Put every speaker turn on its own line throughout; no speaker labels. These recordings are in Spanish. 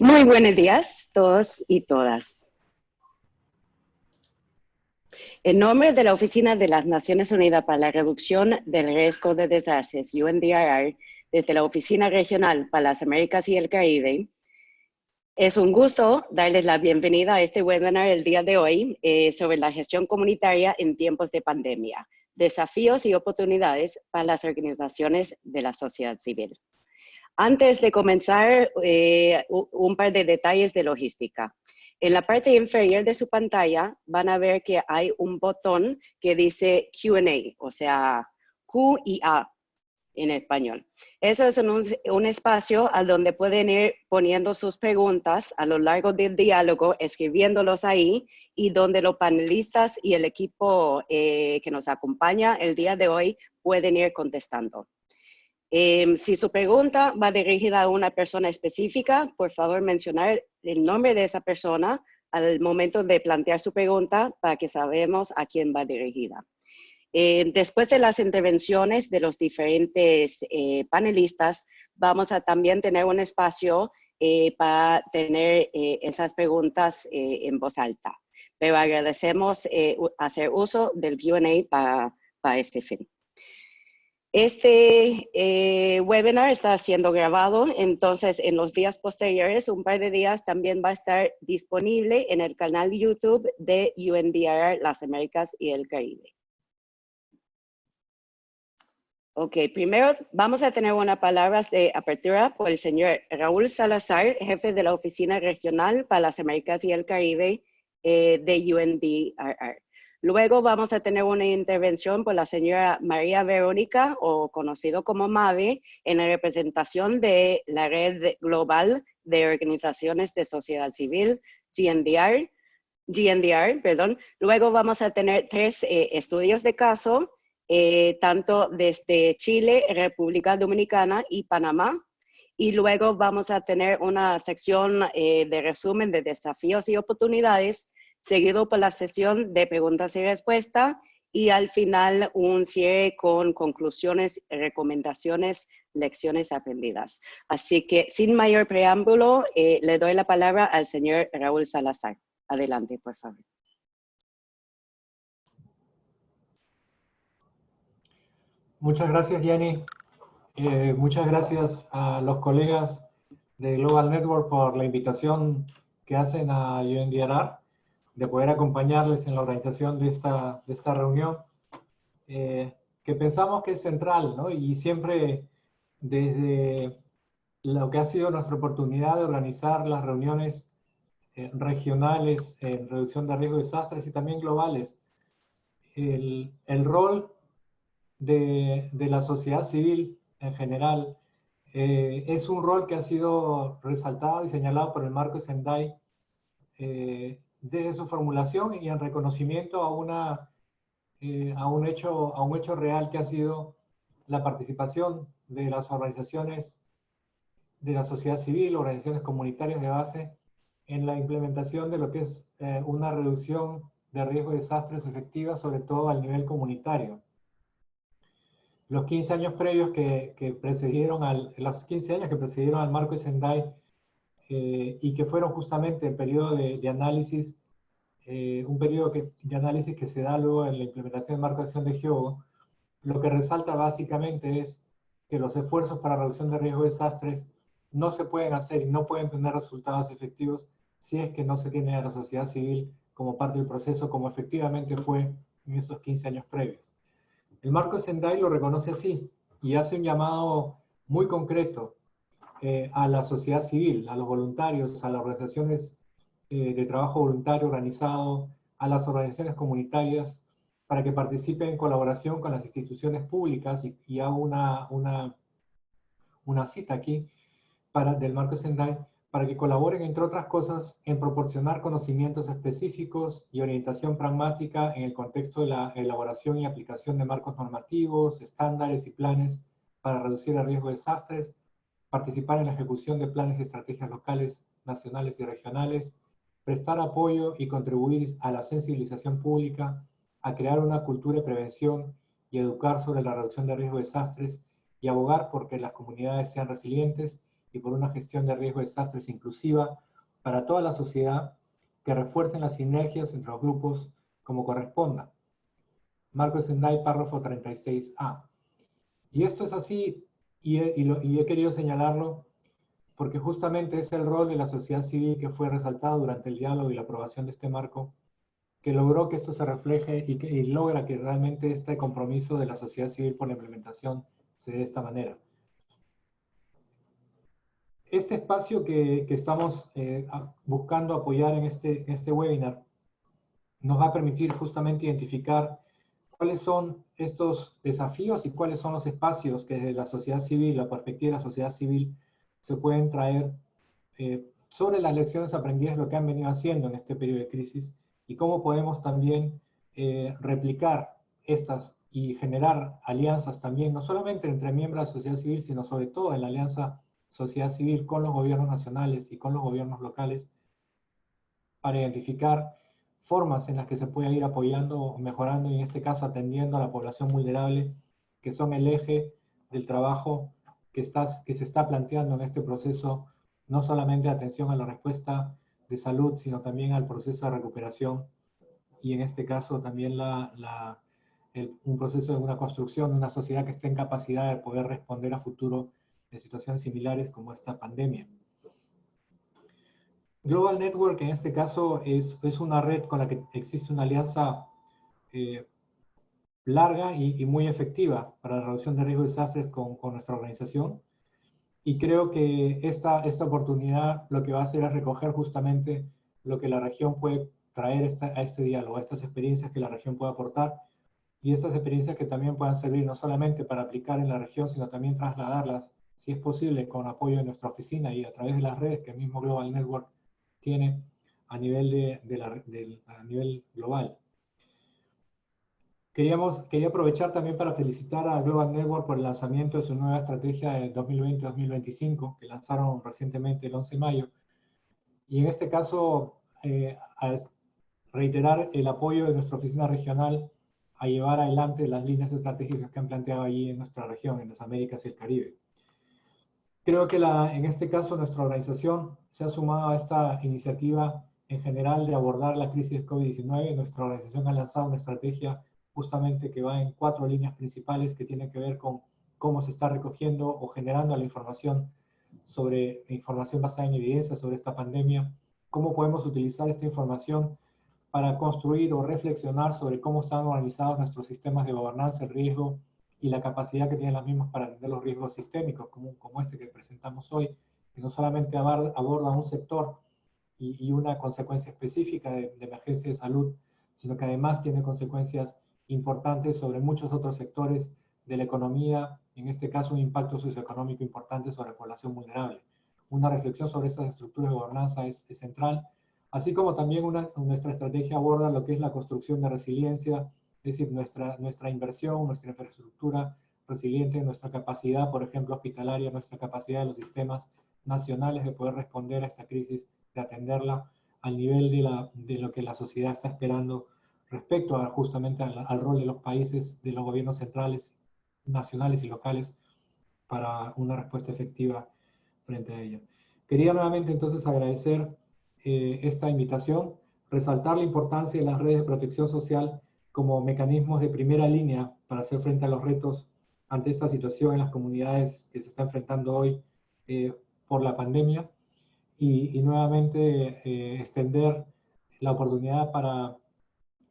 Muy buenos días, todos y todas. En nombre de la Oficina de las Naciones Unidas para la Reducción del Riesgo de Desastres, UNDRR, desde la Oficina Regional para las Américas y el Caribe, es un gusto darles la bienvenida a este webinar el día de hoy sobre la gestión comunitaria en tiempos de pandemia, desafíos y oportunidades para las organizaciones de la sociedad civil. Antes de comenzar, un par de detalles de logística. En la parte inferior de su pantalla van a ver que hay un botón que dice Q&A, o sea, Q y A en español. Eso es un espacio a donde pueden ir poniendo sus preguntas a lo largo del diálogo, escribiéndolos ahí, y donde los panelistas y el equipo que nos acompaña el día de hoy pueden ir contestando. Si su pregunta va dirigida a una persona específica, por favor mencionar el nombre de esa persona al momento de plantear su pregunta para que sabemos a quién va dirigida. Después de las intervenciones de los diferentes panelistas, vamos a también tener un espacio para tener esas preguntas en voz alta. Pero agradecemos hacer uso del Q&A para este fin. Este webinar está siendo grabado, entonces en los días posteriores, un par de días, también va a estar disponible en el canal de YouTube de UNDRR Las Américas y el Caribe. Ok, primero vamos a tener unas palabras de apertura por el señor Raúl Salazar, jefe de la Oficina Regional para las Américas y el Caribe de UNDRR. Luego vamos a tener una intervención por la señora María Verónica, o conocido como MAVE, en la representación de la Red Global de Organizaciones de Sociedad Civil, GNDR. Luego vamos a tener tres estudios de caso, tanto desde Chile, República Dominicana y Panamá. Y luego vamos a tener una sección de resumen de desafíos y oportunidades, seguido por la sesión de preguntas y respuestas, y al final un cierre con conclusiones, recomendaciones, lecciones aprendidas. Así que sin mayor preámbulo, le doy la palabra al señor Raúl Salazar. Adelante, por favor.
Muchas gracias, Jenny. Muchas gracias a los colegas de Global Network por la invitación que hacen a UNDRR de poder acompañarles en la organización de esta reunión, que pensamos que es central, ¿no? Y siempre desde lo que ha sido nuestra oportunidad de organizar las reuniones regionales en reducción de riesgo de desastres y también globales, el rol de la sociedad civil en general es un rol que ha sido resaltado y señalado por el marco Sendai desde su formulación y en reconocimiento a un hecho real que ha sido la participación de las organizaciones de la sociedad civil, organizaciones comunitarias de base, en la implementación de lo que es una reducción de riesgo de desastres efectiva, sobre todo al nivel comunitario. Los 15 años previos que precedieron los 15 años que precedieron al marco de Sendai y que fueron justamente el periodo de análisis, un periodo de análisis que se da luego en la implementación del marco de acción de Hyogo, lo que resalta básicamente es que los esfuerzos para reducción de riesgo de desastres no se pueden hacer y no pueden tener resultados efectivos si es que no se tiene a la sociedad civil como parte del proceso, como efectivamente fue en esos 15 años previos. El marco Sendai lo reconoce así y hace un llamado muy concreto a la sociedad civil, a los voluntarios, a las organizaciones de trabajo voluntario organizado, a las organizaciones comunitarias, para que participen en colaboración con las instituciones públicas, y hago una cita aquí del marco Sendai, para que colaboren, entre otras cosas, en proporcionar conocimientos específicos y orientación pragmática en el contexto de la elaboración y aplicación de marcos normativos, estándares y planes para reducir el riesgo de desastres, participar en la ejecución de planes y estrategias locales, nacionales y regionales, prestar apoyo y contribuir a la sensibilización pública, a crear una cultura de prevención y educar sobre la reducción de riesgo de desastres, y abogar porque las comunidades sean resilientes y por una gestión de riesgo de desastres inclusiva para toda la sociedad que refuercen las sinergias entre los grupos como corresponda. Marco Sendai, párrafo 36A. Y esto es así, y he querido señalarlo porque justamente es el rol de la sociedad civil que fue resaltado durante el diálogo y la aprobación de este marco, que logró que esto se refleje y logra que realmente este compromiso de la sociedad civil por la implementación se dé de esta manera. Este espacio que estamos buscando apoyar en este webinar nos va a permitir justamente identificar cuáles son estos desafíos y cuáles son los espacios que desde la sociedad civil, la perspectiva de la sociedad civil, se pueden traer sobre las lecciones aprendidas, lo que han venido haciendo en este periodo de crisis y cómo podemos también replicar estas y generar alianzas también, no solamente entre miembros de la sociedad civil, sino sobre todo en la alianza sociedad civil con los gobiernos nacionales y con los gobiernos locales, para identificar formas en las que se puede ir apoyando o mejorando, y en este caso atendiendo a la población vulnerable, que son el eje del trabajo que se está planteando en este proceso, no solamente de atención a la respuesta de salud, sino también al proceso de recuperación, y en este caso también un proceso de una construcción de una sociedad que esté en capacidad de poder responder a futuro en situaciones similares como esta pandemia. Global Network en este caso es una red con la que existe una alianza larga y muy efectiva para la reducción de riesgos de desastres con nuestra organización. Y creo que esta oportunidad lo que va a hacer es recoger justamente lo que la región puede traer a este diálogo, a estas experiencias que la región puede aportar, y estas experiencias que también puedan servir no solamente para aplicar en la región, sino también trasladarlas, si es posible, con apoyo de nuestra oficina y a través de las redes que el mismo Global Network tiene a nivel, a nivel global. Quería aprovechar también para felicitar a Global Network por el lanzamiento de su nueva estrategia de 2020-2025, que lanzaron recientemente el 11 de mayo. Y en este caso, reiterar el apoyo de nuestra oficina regional a llevar adelante las líneas estratégicas que han planteado allí en nuestra región, en las Américas y el Caribe. Creo que en este caso nuestra organización se ha sumado a esta iniciativa en general de abordar la crisis COVID-19. Nuestra organización ha lanzado una estrategia justamente que va en 4 líneas principales que tienen que ver con cómo se está recogiendo o generando la información basada en evidencia sobre esta pandemia, cómo podemos utilizar esta información para construir o reflexionar sobre cómo están organizados nuestros sistemas de gobernanza, el riesgo y la capacidad que tienen las mismas para atender los riesgos sistémicos, como este que presentamos hoy, que no solamente aborda un sector y una consecuencia específica de emergencia de salud, sino que además tiene consecuencias importantes sobre muchos otros sectores de la economía, en este caso un impacto socioeconómico importante sobre la población vulnerable. Una reflexión sobre esas estructuras de gobernanza es central, así como también nuestra estrategia aborda lo que es la construcción de resiliencia, es decir, nuestra inversión, nuestra infraestructura resiliente, nuestra capacidad, por ejemplo, hospitalaria, nuestra capacidad de los sistemas nacionales de poder responder a esta crisis, de atenderla al nivel de lo que la sociedad está esperando respecto justamente al rol de los países, de los gobiernos centrales, nacionales y locales para una respuesta efectiva frente a ella. Quería nuevamente entonces agradecer esta invitación, resaltar la importancia de las redes de protección social como mecanismos de primera línea para hacer frente a los retos ante esta situación en las comunidades que se está enfrentando hoy por la pandemia, y nuevamente extender la oportunidad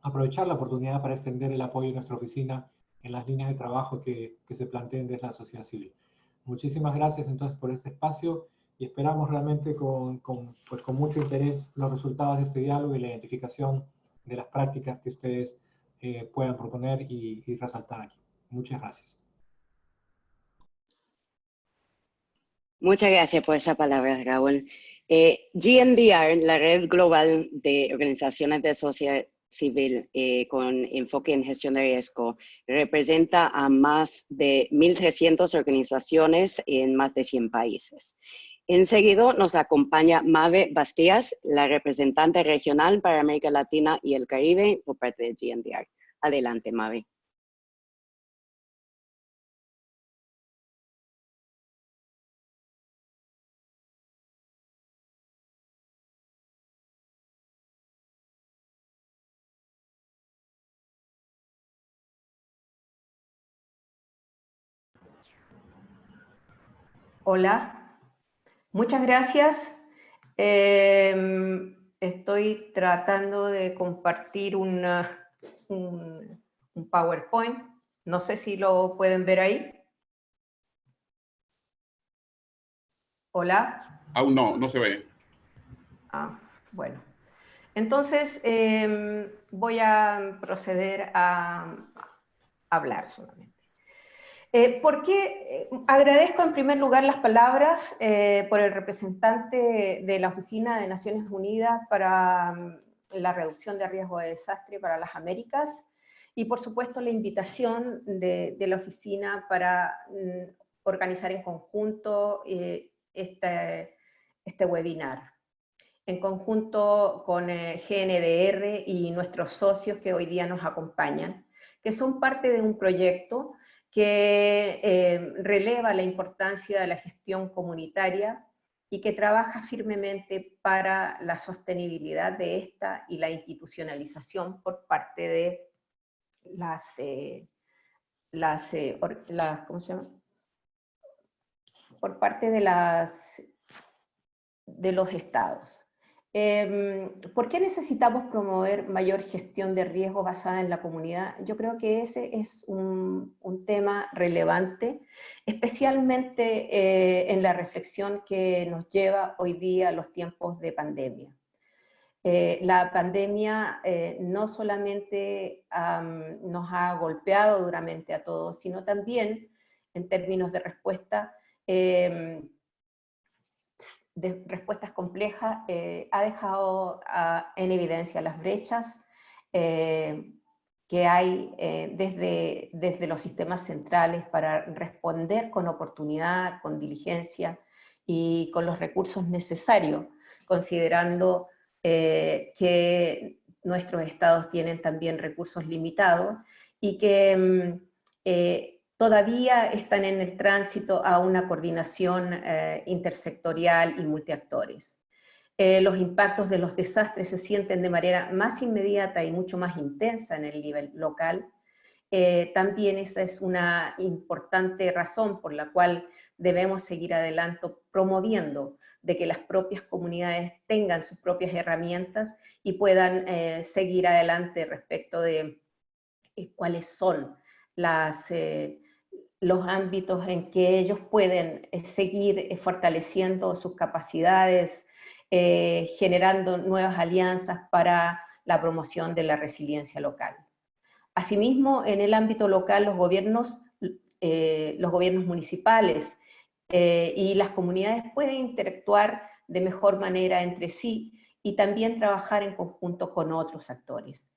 aprovechar la oportunidad para extender el apoyo de nuestra oficina en las líneas de trabajo que se planteen desde la sociedad civil. Muchísimas gracias entonces por este espacio y esperamos realmente con mucho interés los resultados de este diálogo y la identificación de las prácticas que ustedes puedan proponer y resaltar aquí. Muchas gracias.
Muchas gracias por esa palabra, Raúl. GNDR, la red global de organizaciones de sociedad civil con enfoque en gestión de riesgo, representa a más de 1.300 organizaciones en más de 100 países. Enseguida nos acompaña Mabe Bastías, la representante regional para América Latina y el Caribe por parte de GNDR. Adelante, Mabe.
Hola, muchas gracias. Estoy tratando de compartir un PowerPoint. No sé si lo pueden ver ahí. Hola.
Aún no se ve.
Bueno. Entonces, voy a proceder a hablar solamente. Agradezco en primer lugar las palabras por el representante de la Oficina de Naciones Unidas para la Reducción de Riesgo de Desastre para las Américas, y por supuesto la invitación de la oficina para organizar en conjunto este webinar, en conjunto con GNDR y nuestros socios que hoy día nos acompañan, que son parte de un proyecto que releva la importancia de la gestión comunitaria y que trabaja firmemente para la sostenibilidad de esta y la institucionalización por parte de por parte de los estados. ¿Por qué necesitamos promover mayor gestión de riesgo basada en la comunidad? Yo creo que ese es un tema relevante, especialmente en la reflexión que nos lleva hoy día a los tiempos de pandemia. La pandemia no solamente nos ha golpeado duramente a todos, sino también en términos de respuesta, de respuestas complejas, ha dejado en evidencia las brechas que hay desde los sistemas centrales para responder con oportunidad, con diligencia y con los recursos necesarios, considerando que nuestros estados tienen también recursos limitados y que todavía están en el tránsito a una coordinación intersectorial y multiactores. Los impactos de los desastres se sienten de manera más inmediata y mucho más intensa en el nivel local. También esa es una importante razón por la cual debemos seguir adelante promoviendo de que las propias comunidades tengan sus propias herramientas y puedan seguir adelante respecto de cuáles son los ámbitos en que ellos pueden seguir fortaleciendo sus capacidades, generando nuevas alianzas para la promoción de la resiliencia local. Asimismo, en el ámbito local, los gobiernos municipales y las comunidades pueden interactuar de mejor manera entre sí y también trabajar en conjunto con otros actores.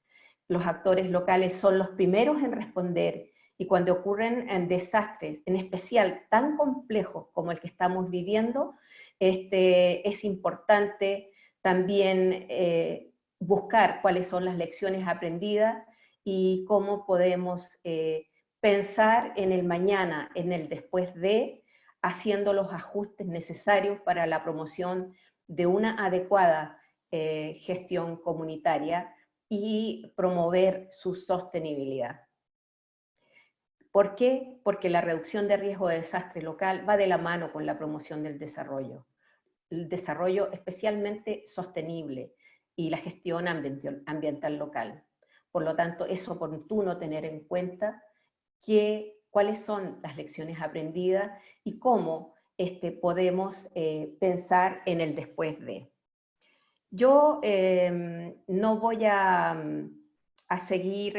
Los actores locales son los primeros en responder, y cuando ocurren desastres, en especial tan complejos como el que estamos viviendo, es importante también buscar cuáles son las lecciones aprendidas y cómo podemos pensar en el mañana, en el después de, haciendo los ajustes necesarios para la promoción de una adecuada gestión comunitaria y promover su sostenibilidad. ¿Por qué? Porque la reducción de riesgo de desastre local va de la mano con la promoción del desarrollo. El desarrollo especialmente sostenible y la gestión ambiental local. Por lo tanto, es oportuno tener en cuenta cuáles son las lecciones aprendidas y cómo podemos pensar en el después de. Yo no voy a seguir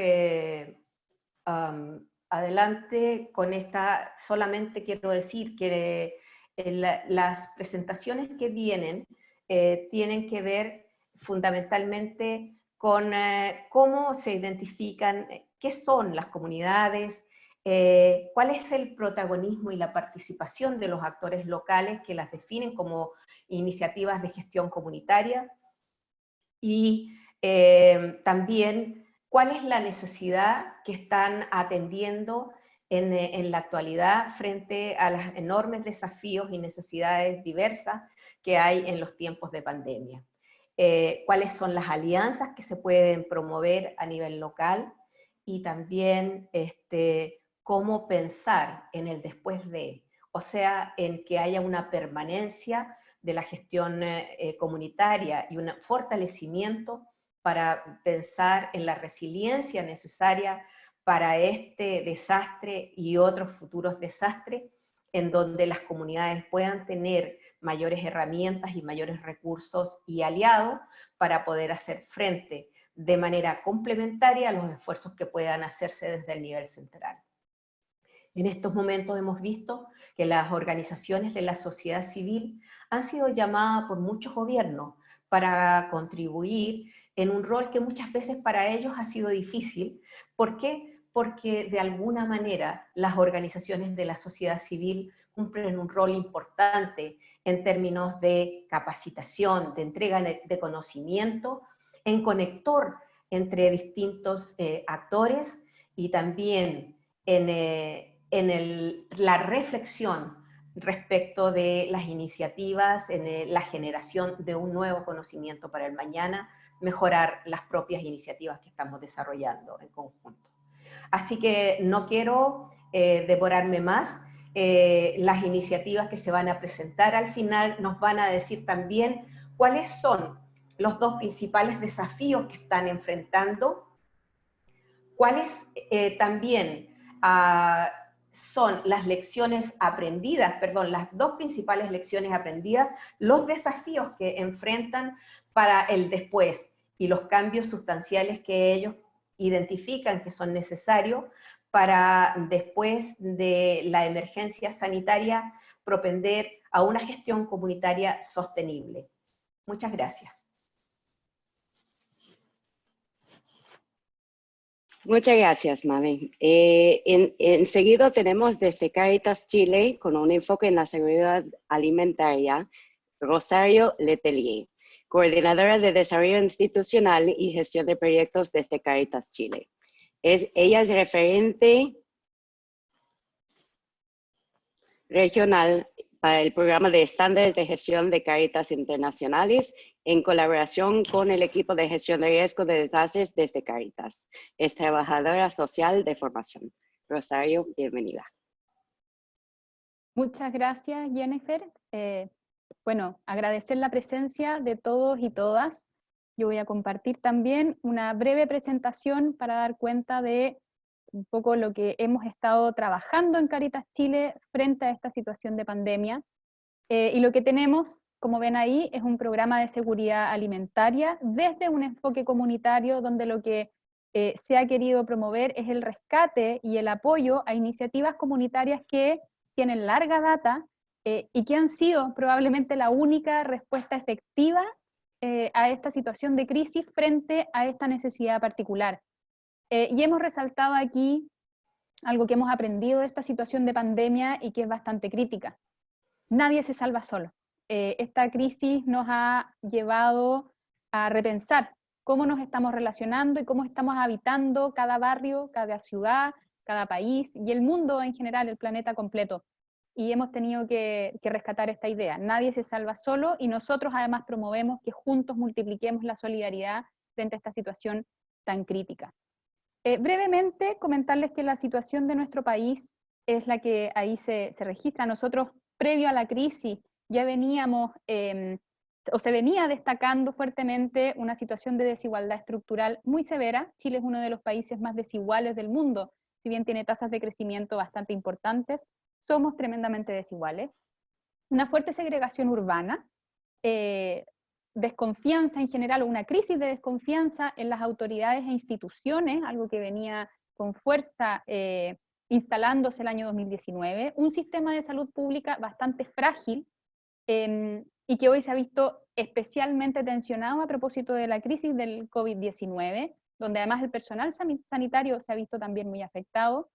adelante con esta, solamente quiero decir que las presentaciones que vienen tienen que ver fundamentalmente con cómo se identifican, qué son las comunidades, cuál es el protagonismo y la participación de los actores locales que las definen como iniciativas de gestión comunitaria, y también cuál es la necesidad que están atendiendo en la actualidad frente a los enormes desafíos y necesidades diversas que hay en los tiempos de pandemia. Cuáles son las alianzas que se pueden promover a nivel local y también cómo pensar en el después de, o sea, en que haya una permanencia de la gestión comunitaria y un fortalecimiento para pensar en la resiliencia necesaria para este desastre y otros futuros desastres, en donde las comunidades puedan tener mayores herramientas y mayores recursos y aliados para poder hacer frente de manera complementaria a los esfuerzos que puedan hacerse desde el nivel central. En estos momentos hemos visto que las organizaciones de la sociedad civil han sido llamadas por muchos gobiernos para contribuir en un rol que muchas veces para ellos ha sido difícil. ¿Por qué? Porque de alguna manera las organizaciones de la sociedad civil cumplen un rol importante en términos de capacitación, de entrega de conocimiento, en conector entre distintos actores y también en la reflexión respecto de las iniciativas, en la generación de un nuevo conocimiento para el mañana, mejorar las propias iniciativas que estamos desarrollando en conjunto. Así que no quiero devorarme más. Las iniciativas que se van a presentar al final nos van a decir también cuáles son los dos principales desafíos que están enfrentando, cuáles también son las lecciones aprendidas, perdón, las dos principales lecciones aprendidas, los desafíos que enfrentan para el después y los cambios sustanciales que ellos identifican que son necesarios para después de la emergencia sanitaria propender a una gestión comunitaria sostenible. Muchas gracias.
Muchas gracias, Mabe. Enseguida tenemos desde Cáritas Chile, con un enfoque en la seguridad alimentaria, Rosario Letelier, coordinadora de Desarrollo Institucional y Gestión de Proyectos desde Cáritas Chile. Ella es referente regional para el programa de estándares de gestión de Cáritas Internacionales en colaboración con el equipo de gestión de riesgo de desastres desde Cáritas. Es trabajadora social de formación. Rosario, bienvenida.
Muchas gracias, Jennifer. Bueno, agradecer la presencia de todos y todas. Yo voy a compartir también una breve presentación para dar cuenta de un poco lo que hemos estado trabajando en Cáritas Chile frente a esta situación de pandemia. Y lo que tenemos, como ven ahí, es un programa de seguridad alimentaria desde un enfoque comunitario donde lo que se ha querido promover es el rescate y el apoyo a iniciativas comunitarias que tienen larga data y que han sido probablemente la única respuesta efectiva a esta situación de crisis frente a esta necesidad particular. Y hemos resaltado aquí algo que hemos aprendido de esta situación de pandemia y que es bastante crítica. Nadie se salva solo. Esta crisis nos ha llevado a repensar cómo nos estamos relacionando y cómo estamos habitando cada barrio, cada ciudad, cada país y el mundo en general, el planeta completo. Y hemos tenido que rescatar esta idea. Nadie se salva solo y nosotros además promovemos que juntos multipliquemos la solidaridad frente a esta situación tan crítica. Brevemente, comentarles que la situación de nuestro país es la que ahí se registra. Nosotros, previo a la crisis, ya veníamos, o se venía destacando fuertemente una situación de desigualdad estructural muy severa. Chile es uno de los países más desiguales del mundo, si bien tiene tasas de crecimiento bastante importantes, somos tremendamente desiguales. Una fuerte segregación urbana, desconfianza en general, una crisis de desconfianza en las autoridades e instituciones, algo que venía con fuerza instalándose el año 2019, un sistema de salud pública bastante frágil y que hoy se ha visto especialmente tensionado a propósito de la crisis del COVID-19, donde además el personal sanitario se ha visto también muy afectado,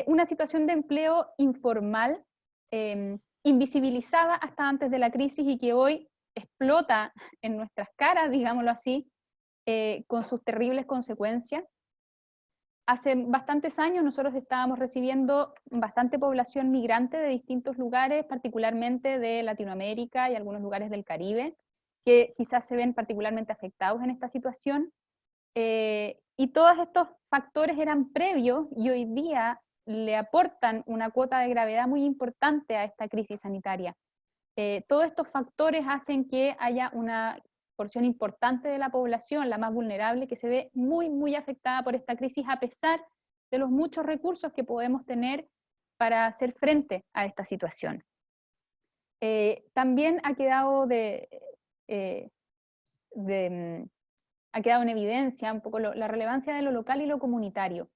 una situación de empleo informal, invisibilizada hasta antes de la crisis y que hoy explota en nuestras caras, digámoslo así, con sus terribles consecuencias. Hace bastantes años nosotros estábamos recibiendo bastante población migrante de distintos lugares, particularmente de Latinoamérica y algunos lugares del Caribe, que quizás se ven particularmente afectados en esta situación. Y todos estos factores eran previos y hoy día le aportan una cuota de gravedad muy importante a esta crisis sanitaria. Todos estos factores hacen que haya una porción importante de la población, la más vulnerable, que se ve muy, muy afectada por esta crisis, a pesar de los muchos recursos que podemos tener para hacer frente a esta situación. También ha quedado ha quedado en evidencia un poco la relevancia de lo local y lo comunitario.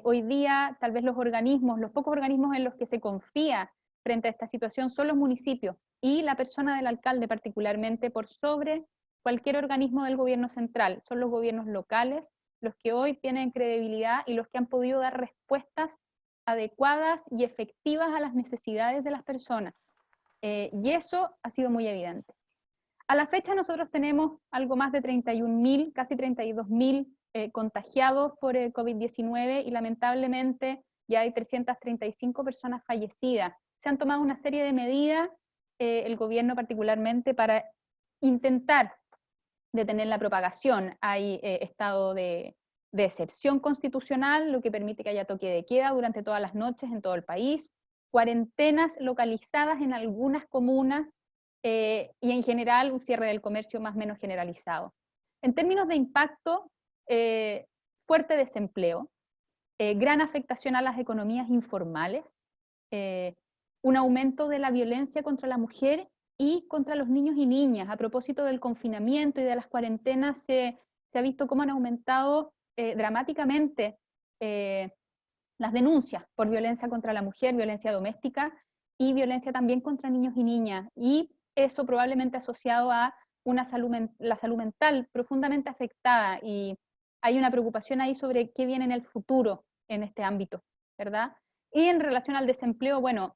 Hoy día, tal vez los pocos organismos en los que se confía frente a esta situación son los municipios y la persona del alcalde particularmente, por sobre cualquier organismo del gobierno central. Son los gobiernos locales los que hoy tienen credibilidad y los que han podido dar respuestas adecuadas y efectivas a las necesidades de las personas. Y eso ha sido muy evidente. A la fecha nosotros tenemos algo más de 31.000, casi 32.000 contagiados por el COVID-19 y lamentablemente ya hay 335 personas fallecidas. Se han tomado una serie de medidas, el gobierno particularmente, para intentar detener la propagación. Hay estado de excepción constitucional, lo que permite que haya toque de queda durante todas las noches en todo el país, cuarentenas localizadas en algunas comunas, y en general un cierre del comercio más o menos generalizado. En términos de impacto, fuerte desempleo, gran afectación a las economías informales, un aumento de la violencia contra la mujer y contra los niños y niñas. A propósito del confinamiento y de las cuarentenas, se ha visto cómo han aumentado dramáticamente las denuncias por violencia contra la mujer, violencia doméstica y violencia también contra niños y niñas. Y eso probablemente asociado a la salud mental profundamente afectada, y hay una preocupación ahí sobre qué viene en el futuro en este ámbito, ¿verdad? Y en relación al desempleo, bueno,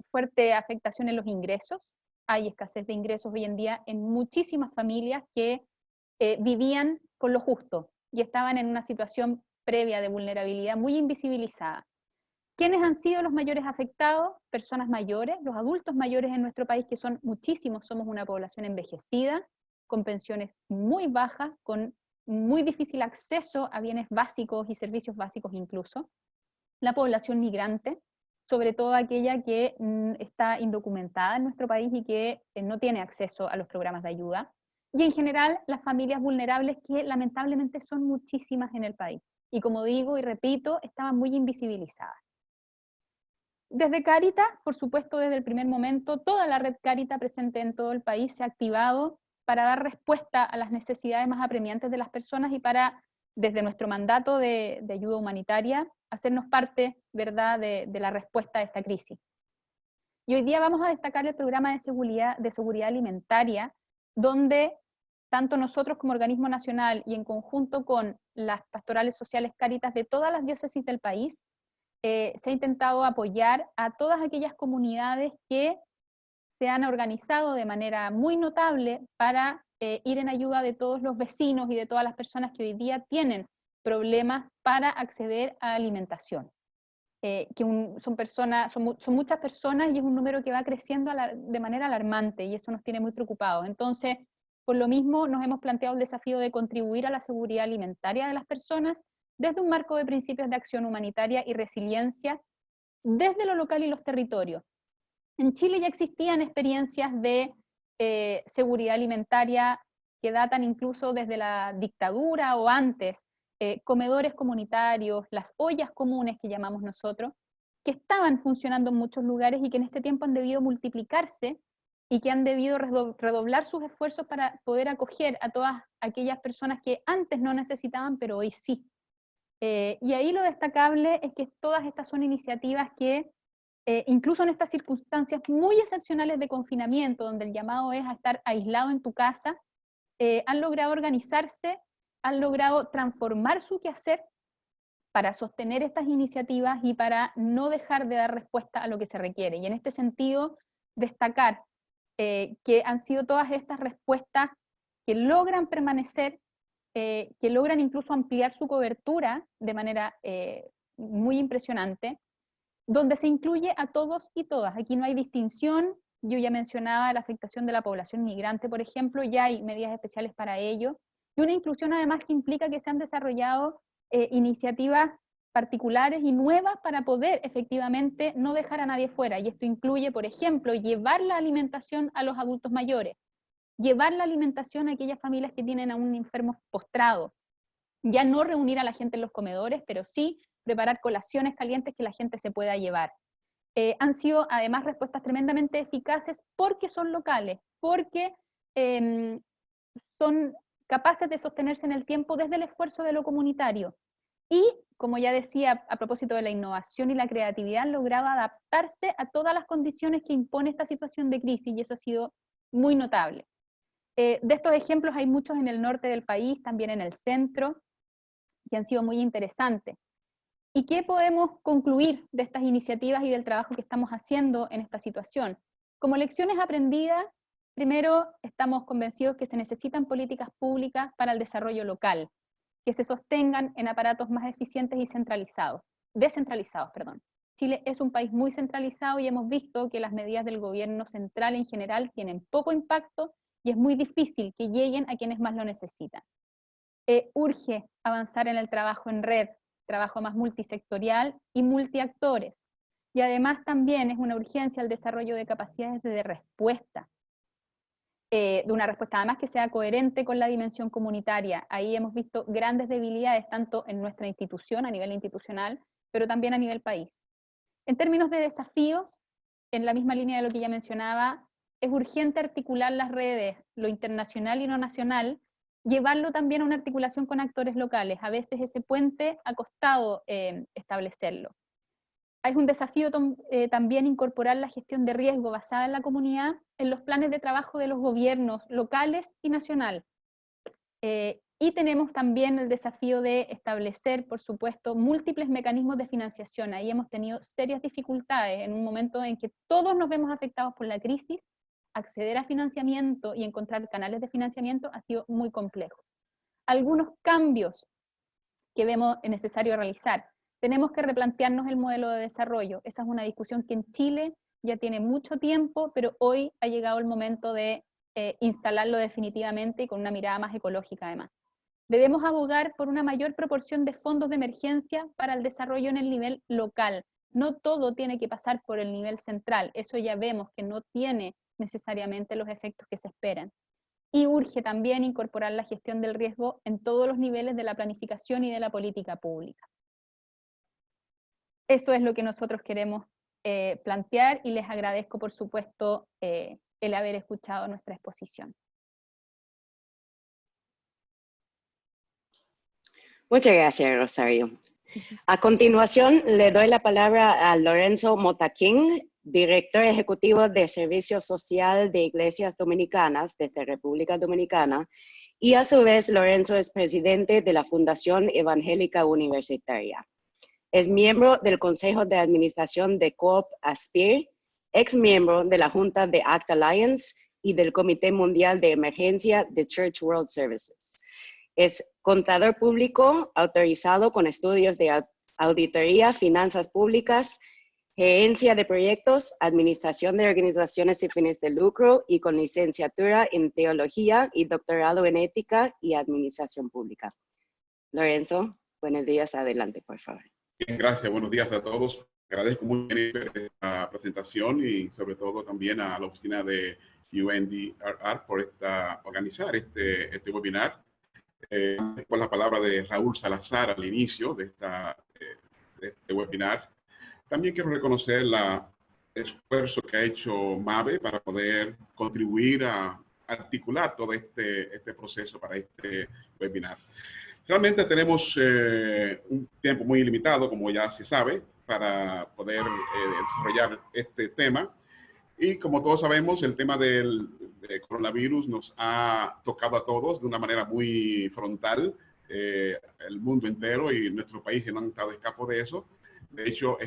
fuerte afectación en los ingresos, hay escasez de ingresos hoy en día en muchísimas familias que vivían con lo justo y estaban en una situación previa de vulnerabilidad muy invisibilizada. ¿Quiénes han sido los mayores afectados? Personas mayores, los adultos mayores en nuestro país, que son muchísimos, somos una población envejecida, con pensiones muy bajas, con muy difícil acceso a bienes básicos y servicios básicos incluso. La población migrante, sobre todo aquella que está indocumentada en nuestro país y que no tiene acceso a los programas de ayuda. Y en general, las familias vulnerables, que lamentablemente son muchísimas en el país. Y como digo y repito, estaban muy invisibilizadas. Desde Cáritas, por supuesto, desde el primer momento, toda la red Cáritas presente en todo el país se ha activado para dar respuesta a las necesidades más apremiantes de las personas y para, desde nuestro mandato de ayuda humanitaria, hacernos parte, ¿verdad?, de la respuesta a esta crisis. Y hoy día vamos a destacar el programa de seguridad alimentaria, donde tanto nosotros como organismo nacional y en conjunto con las pastorales sociales Cáritas de todas las diócesis del país, se ha intentado apoyar a todas aquellas comunidades que se han organizado de manera muy notable para ir en ayuda de todos los vecinos y de todas las personas que hoy día tienen problemas para acceder a alimentación. Son muchas personas y es un número que va creciendo de manera alarmante, y eso nos tiene muy preocupados. Entonces, por lo mismo, nos hemos planteado el desafío de contribuir a la seguridad alimentaria de las personas desde un marco de principios de acción humanitaria y resiliencia desde lo local y los territorios. En Chile ya existían experiencias de seguridad alimentaria que datan incluso desde la dictadura o antes, comedores comunitarios, las ollas comunes que llamamos nosotros, que estaban funcionando en muchos lugares y que en este tiempo han debido multiplicarse y que han debido redoblar sus esfuerzos para poder acoger a todas aquellas personas que antes no necesitaban, pero hoy sí. Y ahí lo destacable es que todas estas son iniciativas que, incluso en estas circunstancias muy excepcionales de confinamiento, donde el llamado es a estar aislado en tu casa, han logrado organizarse, han logrado transformar su quehacer para sostener estas iniciativas y para no dejar de dar respuesta a lo que se requiere. Y en este sentido, destacar que han sido todas estas respuestas que logran permanecer, que logran incluso ampliar su cobertura de manera muy impresionante, donde se incluye a todos y todas. Aquí no hay distinción. Yo ya mencionaba la afectación de la población migrante, por ejemplo, ya hay medidas especiales para ello, y una inclusión además que implica que se han desarrollado iniciativas particulares y nuevas para poder efectivamente no dejar a nadie fuera. Y esto incluye, por ejemplo, llevar la alimentación a los adultos mayores, llevar la alimentación a aquellas familias que tienen a un enfermo postrado, ya no reunir a la gente en los comedores, pero sí preparar colaciones calientes que la gente se pueda llevar. Han sido además respuestas tremendamente eficaces porque son locales, porque son capaces de sostenerse en el tiempo desde el esfuerzo de lo comunitario. Y, como ya decía, a propósito de la innovación y la creatividad, han logrado adaptarse a todas las condiciones que impone esta situación de crisis, y eso ha sido muy notable. De estos ejemplos hay muchos en el norte del país, también en el centro, que han sido muy interesantes. ¿Y qué podemos concluir de estas iniciativas y del trabajo que estamos haciendo en esta situación? Como lecciones aprendidas, primero, estamos convencidos que se necesitan políticas públicas para el desarrollo local, que se sostengan en aparatos más eficientes y descentralizados. Chile es un país muy centralizado y hemos visto que las medidas del gobierno central en general tienen poco impacto y es muy difícil que lleguen a quienes más lo necesitan. Urge avanzar en el trabajo en red, trabajo más multisectorial y multiactores. Y además también es una urgencia el desarrollo de capacidades de respuesta, de una respuesta además que sea coherente con la dimensión comunitaria. Ahí hemos visto grandes debilidades tanto en nuestra institución, a nivel institucional, pero también a nivel país. En términos de desafíos, en la misma línea de lo que ya mencionaba, es urgente articular las redes, lo internacional y lo nacional, llevarlo también a una articulación con actores locales. A veces ese puente ha costado establecerlo. Es un desafío también incorporar la gestión de riesgo basada en la comunidad en los planes de trabajo de los gobiernos locales y nacional. Y tenemos también el desafío de establecer, por supuesto, múltiples mecanismos de financiación. Ahí hemos tenido serias dificultades en un momento en que todos nos vemos afectados por la crisis. Acceder a financiamiento y encontrar canales de financiamiento ha sido muy complejo. Algunos cambios que vemos necesario realizar. Tenemos que replantearnos el modelo de desarrollo. Esa es una discusión que en Chile ya tiene mucho tiempo, pero hoy ha llegado el momento de instalarlo definitivamente y con una mirada más ecológica además. Debemos abogar por una mayor proporción de fondos de emergencia para el desarrollo en el nivel local. No todo tiene que pasar por el nivel central, eso ya vemos que no tiene necesariamente los efectos que se esperan. Y urge también incorporar la gestión del riesgo en todos los niveles de la planificación y de la política pública. Eso es lo que nosotros queremos plantear y les agradezco, por supuesto, el haber escuchado nuestra exposición.
Muchas gracias, Rosario. A continuación, le doy la palabra a Lorenzo Motaquín, director ejecutivo de Servicio Social de Iglesias Dominicanas desde República Dominicana, y a su vez Lorenzo es presidente de la Fundación Evangélica Universitaria. Es miembro del Consejo de Administración de Coop Aspire, ex miembro de la Junta de ACT Alliance y del Comité Mundial de Emergencia de Church World Services. Es contador público autorizado con estudios de auditoría, finanzas públicas, gerencia de proyectos, administración de organizaciones sin fines de lucro y con licenciatura en teología y doctorado en ética y administración pública. Lorenzo, buenos días, adelante, por favor.
Bien, gracias, buenos días a todos. Agradezco mucho esta presentación y sobre todo también a la oficina de UNDRR por organizar este webinar. Por la palabra de Raúl Salazar al inicio de este webinar. También quiero reconocer el esfuerzo que ha hecho MAVE para poder contribuir a articular todo este proceso para este webinar. Realmente tenemos un tiempo muy limitado, como ya se sabe, para poder desarrollar este tema. Y como todos sabemos, el tema del coronavirus nos ha tocado a todos de una manera muy frontal, el mundo entero y nuestro país que no han estado a escapo de eso. De hecho,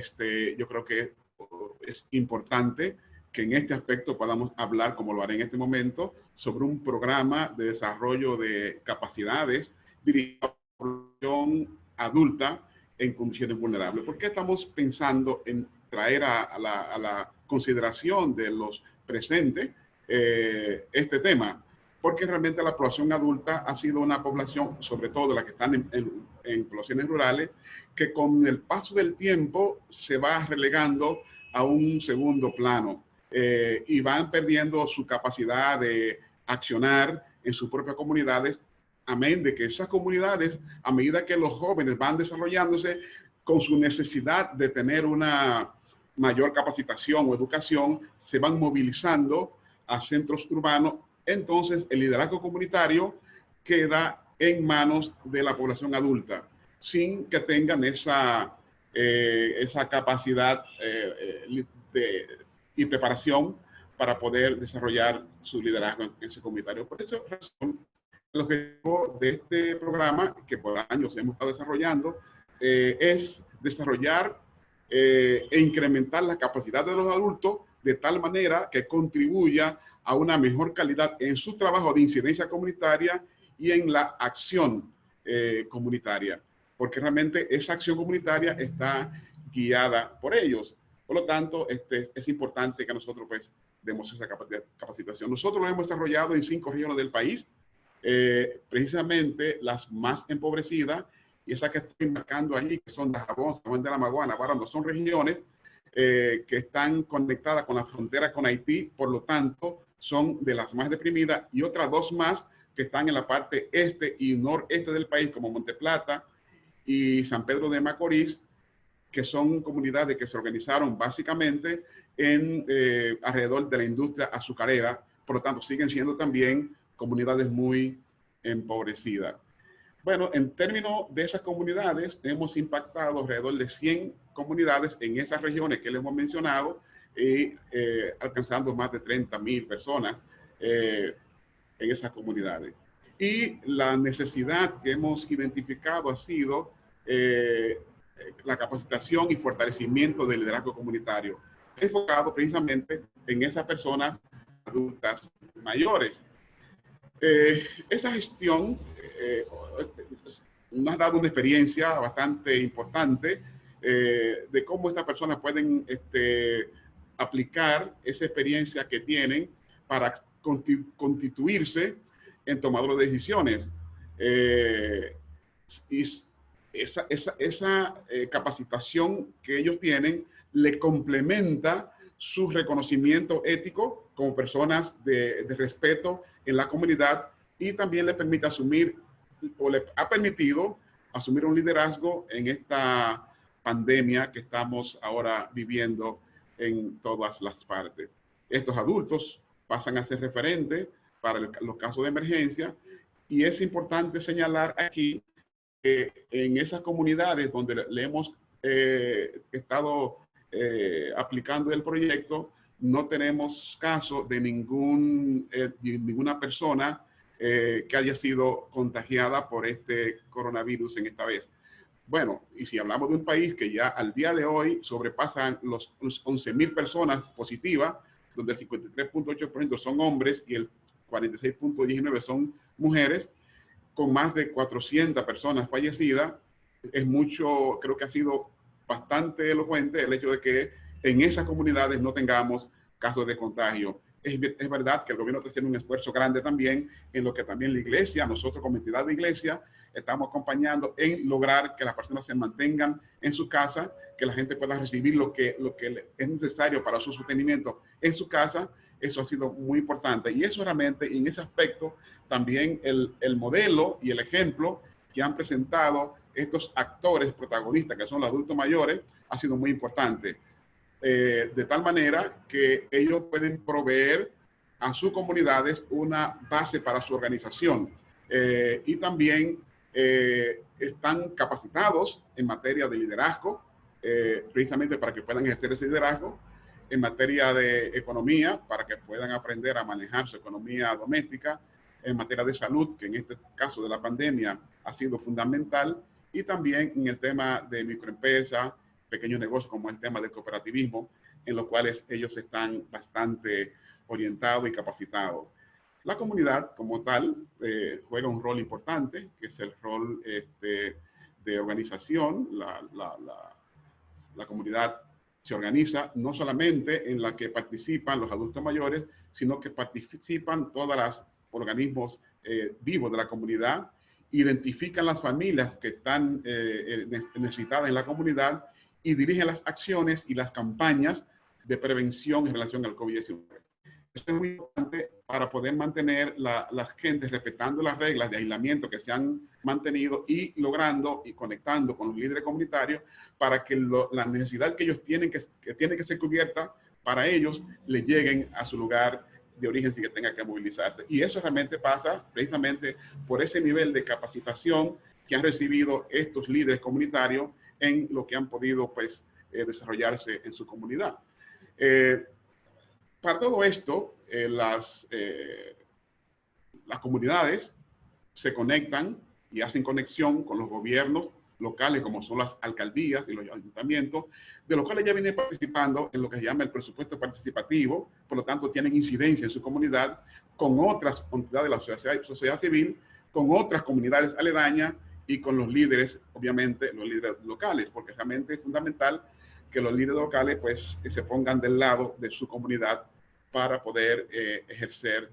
yo creo que es importante que en este aspecto podamos hablar, como lo haré en este momento, sobre un programa de desarrollo de capacidades dirigido a la población adulta en condiciones vulnerables. ¿Por qué estamos pensando en traer a la consideración de los presentes este tema? porque realmente la población adulta ha sido una población, sobre todo la que están en poblaciones rurales, que con el paso del tiempo se va relegando a un segundo plano y van perdiendo su capacidad de accionar en sus propias comunidades, amén de que esas comunidades, a medida que los jóvenes van desarrollándose con su necesidad de tener una mayor capacitación o educación, se van movilizando a centros urbanos. Entonces el liderazgo comunitario queda en manos de la población adulta, sin que tengan esa capacidad y preparación para poder desarrollar su liderazgo en ese comunitario. Por esa razón, el objetivo de este programa, que por años hemos estado desarrollando, es desarrollar e incrementar la capacidad de los adultos de tal manera que contribuya a una mejor calidad en su trabajo de incidencia comunitaria y en la acción comunitaria, porque realmente esa acción comunitaria está guiada por ellos. Por lo tanto, es importante que nosotros pues demos esa capacitación. Nosotros lo hemos desarrollado en 5 regiones del país, precisamente las más empobrecidas, y esas que estoy marcando allí, que son Dajabón, San Juan de la Maguana, Barranco, son regiones que están conectadas con la frontera con Haití, por lo tanto, son de las más deprimidas, y otras 2 más que están en la parte este y noreste del país, como Monteplata y San Pedro de Macorís, que son comunidades que se organizaron básicamente alrededor de la industria azucarera, por lo tanto, siguen siendo también comunidades muy empobrecidas. Bueno, en términos de esas comunidades, hemos impactado alrededor de 100 comunidades en esas regiones que les hemos mencionado, y alcanzando más de 30,000 personas en esas comunidades. Y la necesidad que hemos identificado ha sido la capacitación y fortalecimiento del liderazgo comunitario, enfocado precisamente en esas personas adultas mayores. Esa gestión nos ha dado una experiencia bastante importante de cómo estas personas pueden aplicar esa experiencia que tienen para constituirse en tomadores de decisiones. Y esa capacitación que ellos tienen le complementa su reconocimiento ético como personas de respeto en la comunidad, y también le permite asumir, o le ha permitido asumir un liderazgo en esta pandemia que estamos ahora viviendo en todas las partes. Estos adultos pasan a ser referentes para los casos de emergencia, y es importante señalar aquí que en esas comunidades donde le hemos estado aplicando el proyecto, no tenemos caso de ninguna persona que haya sido contagiada por este coronavirus en esta vez. Bueno, y si hablamos de un país que ya al día de hoy sobrepasan los 11,000 personas positivas, donde el 53.8% son hombres y el 46.19% son mujeres, con más de 400 personas fallecidas, es mucho, creo que ha sido bastante elocuente el hecho de que en esas comunidades no tengamos casos de contagio. Es verdad que el gobierno está haciendo un esfuerzo grande también, en lo que también la iglesia, nosotros como entidad de iglesia, estamos acompañando en lograr que las personas se mantengan en su casa, que la gente pueda recibir lo que es necesario para su sostenimiento en su casa. Eso ha sido muy importante, y eso realmente, en ese aspecto, también el modelo y el ejemplo que han presentado estos actores protagonistas, que son los adultos mayores, ha sido muy importante. De tal manera que ellos pueden proveer a sus comunidades una base para su organización, y también están capacitados en materia de liderazgo, precisamente para que puedan ejercer ese liderazgo, en materia de economía, para que puedan aprender a manejar su economía doméstica, en materia de salud, que en este caso de la pandemia ha sido fundamental, y también en el tema de microempresa, pequeños negocios, como el tema del cooperativismo, en los cuales ellos están bastante orientados y capacitados. La comunidad como tal juega un rol importante, que es el rol de organización. La comunidad se organiza no solamente en la que participan los adultos mayores, sino que participan todas las organismos vivos de la comunidad, identifican las familias que están necesitadas en la comunidad y dirigen las acciones y las campañas de prevención en relación al COVID-19. Esto es muy importante para poder mantener las gentes respetando las reglas de aislamiento que se han mantenido y logrando y conectando con los líderes comunitarios para que la necesidad que ellos tienen que tiene que ser cubierta para ellos les lleguen a su lugar de origen sin que tenga que movilizarse. Y eso realmente pasa precisamente por ese nivel de capacitación que han recibido estos líderes comunitarios en lo que han podido pues, desarrollarse en su comunidad. Para todo esto, las comunidades se conectan y hacen conexión con los gobiernos locales, como son las alcaldías y los ayuntamientos, de los cuales ya vienen participando en lo que se llama el presupuesto participativo, por lo tanto tienen incidencia en su comunidad con otras entidades de la sociedad civil, con otras comunidades aledañas y con los líderes, obviamente los líderes locales, porque realmente es fundamental que los líderes locales pues se pongan del lado de su comunidad para poder ejercer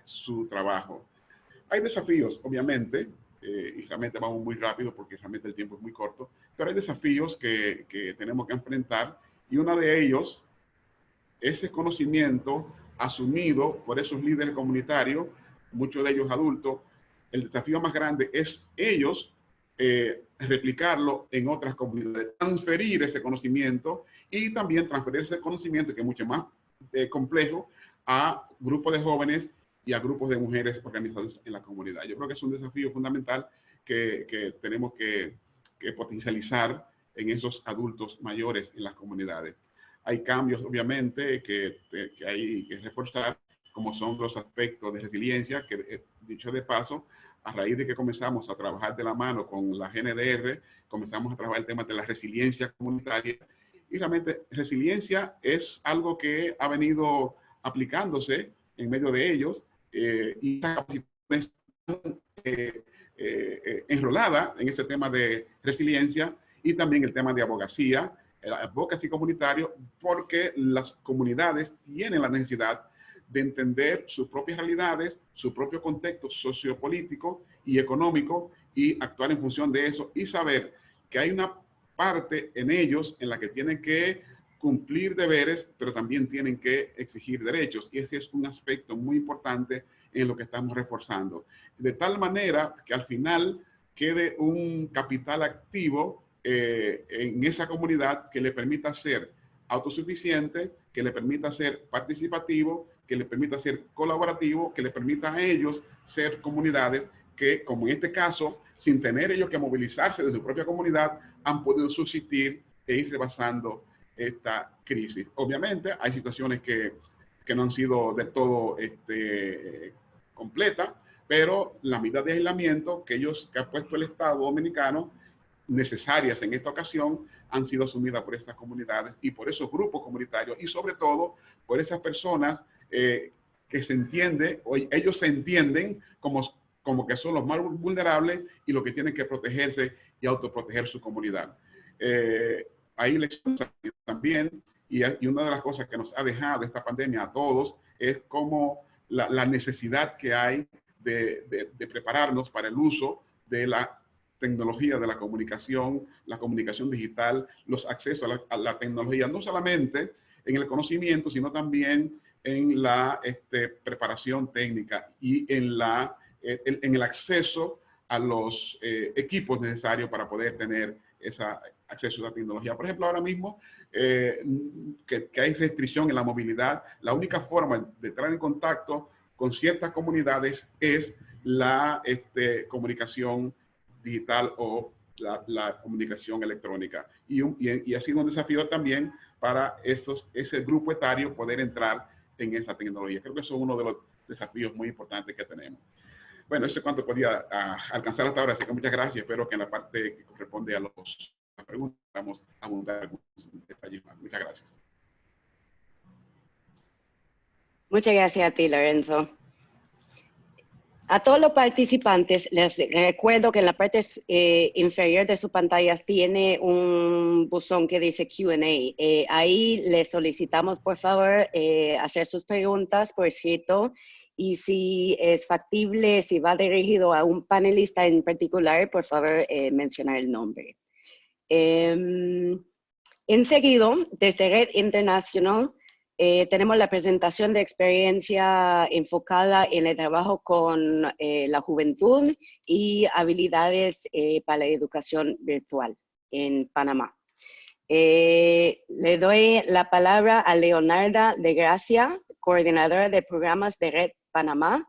su trabajo. Hay desafíos, obviamente, y realmente vamos muy rápido porque realmente el tiempo es muy corto, pero hay desafíos que tenemos que enfrentar y uno de ellos es el conocimiento asumido por esos líderes comunitarios, muchos de ellos adultos. El desafío más grande es ellos replicarlo en otras comunidades, transferir ese conocimiento y también transferir ese conocimiento, que es mucho más complejo, a grupos de jóvenes y a grupos de mujeres organizados en la comunidad. Yo creo que es un desafío fundamental que tenemos que potencializar en esos adultos mayores en las comunidades. Hay cambios, obviamente, que hay que reforzar, como son los aspectos de resiliencia, que dicho de paso, a raíz de que comenzamos a trabajar de la mano con la GNDR, comenzamos a trabajar el tema de la resiliencia comunitaria. Y realmente resiliencia es algo que ha venido aplicándose en medio de ellos y esta capacitación enrolada en ese tema de resiliencia y también el tema de abogacía, el advocacy comunitario, porque las comunidades tienen la necesidad de entender sus propias realidades, su propio contexto sociopolítico y económico y actuar en función de eso y saber que hay una parte en ellos en la que tienen que cumplir deberes, pero también tienen que exigir derechos. Y ese es un aspecto muy importante en lo que estamos reforzando. De tal manera que al final quede un capital activo en esa comunidad que le permita ser autosuficiente, que le permita ser participativo, que le permita ser colaborativo, que le permita a ellos ser comunidades que, como en este caso, sin tener ellos que movilizarse de su propia comunidad, han podido subsistir e ir rebasando esta crisis. Obviamente hay situaciones que no han sido del todo completas, pero las medidas de aislamiento que ha puesto el Estado dominicano, necesarias en esta ocasión, han sido asumidas por estas comunidades y por esos grupos comunitarios y sobre todo por esas personas que se entiende, o ellos se entienden como que son los más vulnerables y los que tienen que protegerse y autoproteger su comunidad. Hay lecciones también, y una de las cosas que nos ha dejado esta pandemia a todos es como la necesidad que hay de prepararnos para el uso de la tecnología de la comunicación digital, los accesos a la tecnología, no solamente en el conocimiento, sino también en la preparación técnica y en el acceso a los equipos necesarios para poder tener ese acceso a la tecnología. Por ejemplo, ahora mismo que hay restricción en la movilidad, la única forma de entrar en contacto con ciertas comunidades es la comunicación digital o la comunicación electrónica. Y ha sido un desafío también para ese grupo etario poder entrar en esa tecnología. Creo que eso es uno de los desafíos muy importantes que tenemos. Bueno, eso es cuanto podía alcanzar hasta ahora, así que muchas gracias. Espero que en la parte que corresponde a las preguntas vamos a abundar algunos detalles más. Muchas gracias.
Muchas gracias a ti, Lorenzo. A todos los participantes les recuerdo que en la parte inferior de sus pantallas tiene un buzón que dice Q&A. Ahí les solicitamos, por favor, hacer sus preguntas por escrito Y si es factible, si va dirigido a un panelista en particular, por favor, mencionar el nombre. Enseguida, desde Red International, tenemos la presentación de experiencia enfocada en el trabajo con la juventud y habilidades para la educación virtual en Panamá. Le doy la palabra a Leonarda de Gracia, coordinadora de programas de Red Panamá.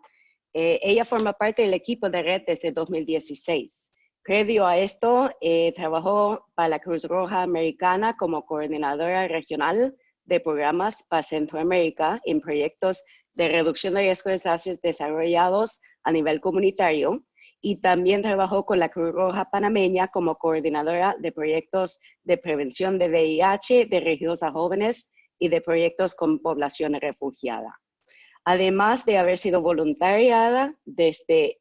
Ella forma parte del equipo de Red desde 2016. Previo a esto, trabajó para la Cruz Roja Americana como coordinadora regional de programas para Centroamérica en proyectos de reducción de riesgo de desastres desarrollados a nivel comunitario, y también trabajó con la Cruz Roja Panameña como coordinadora de proyectos de prevención de VIH dirigidos a jóvenes y de proyectos con población refugiada. Además de haber sido voluntariada desde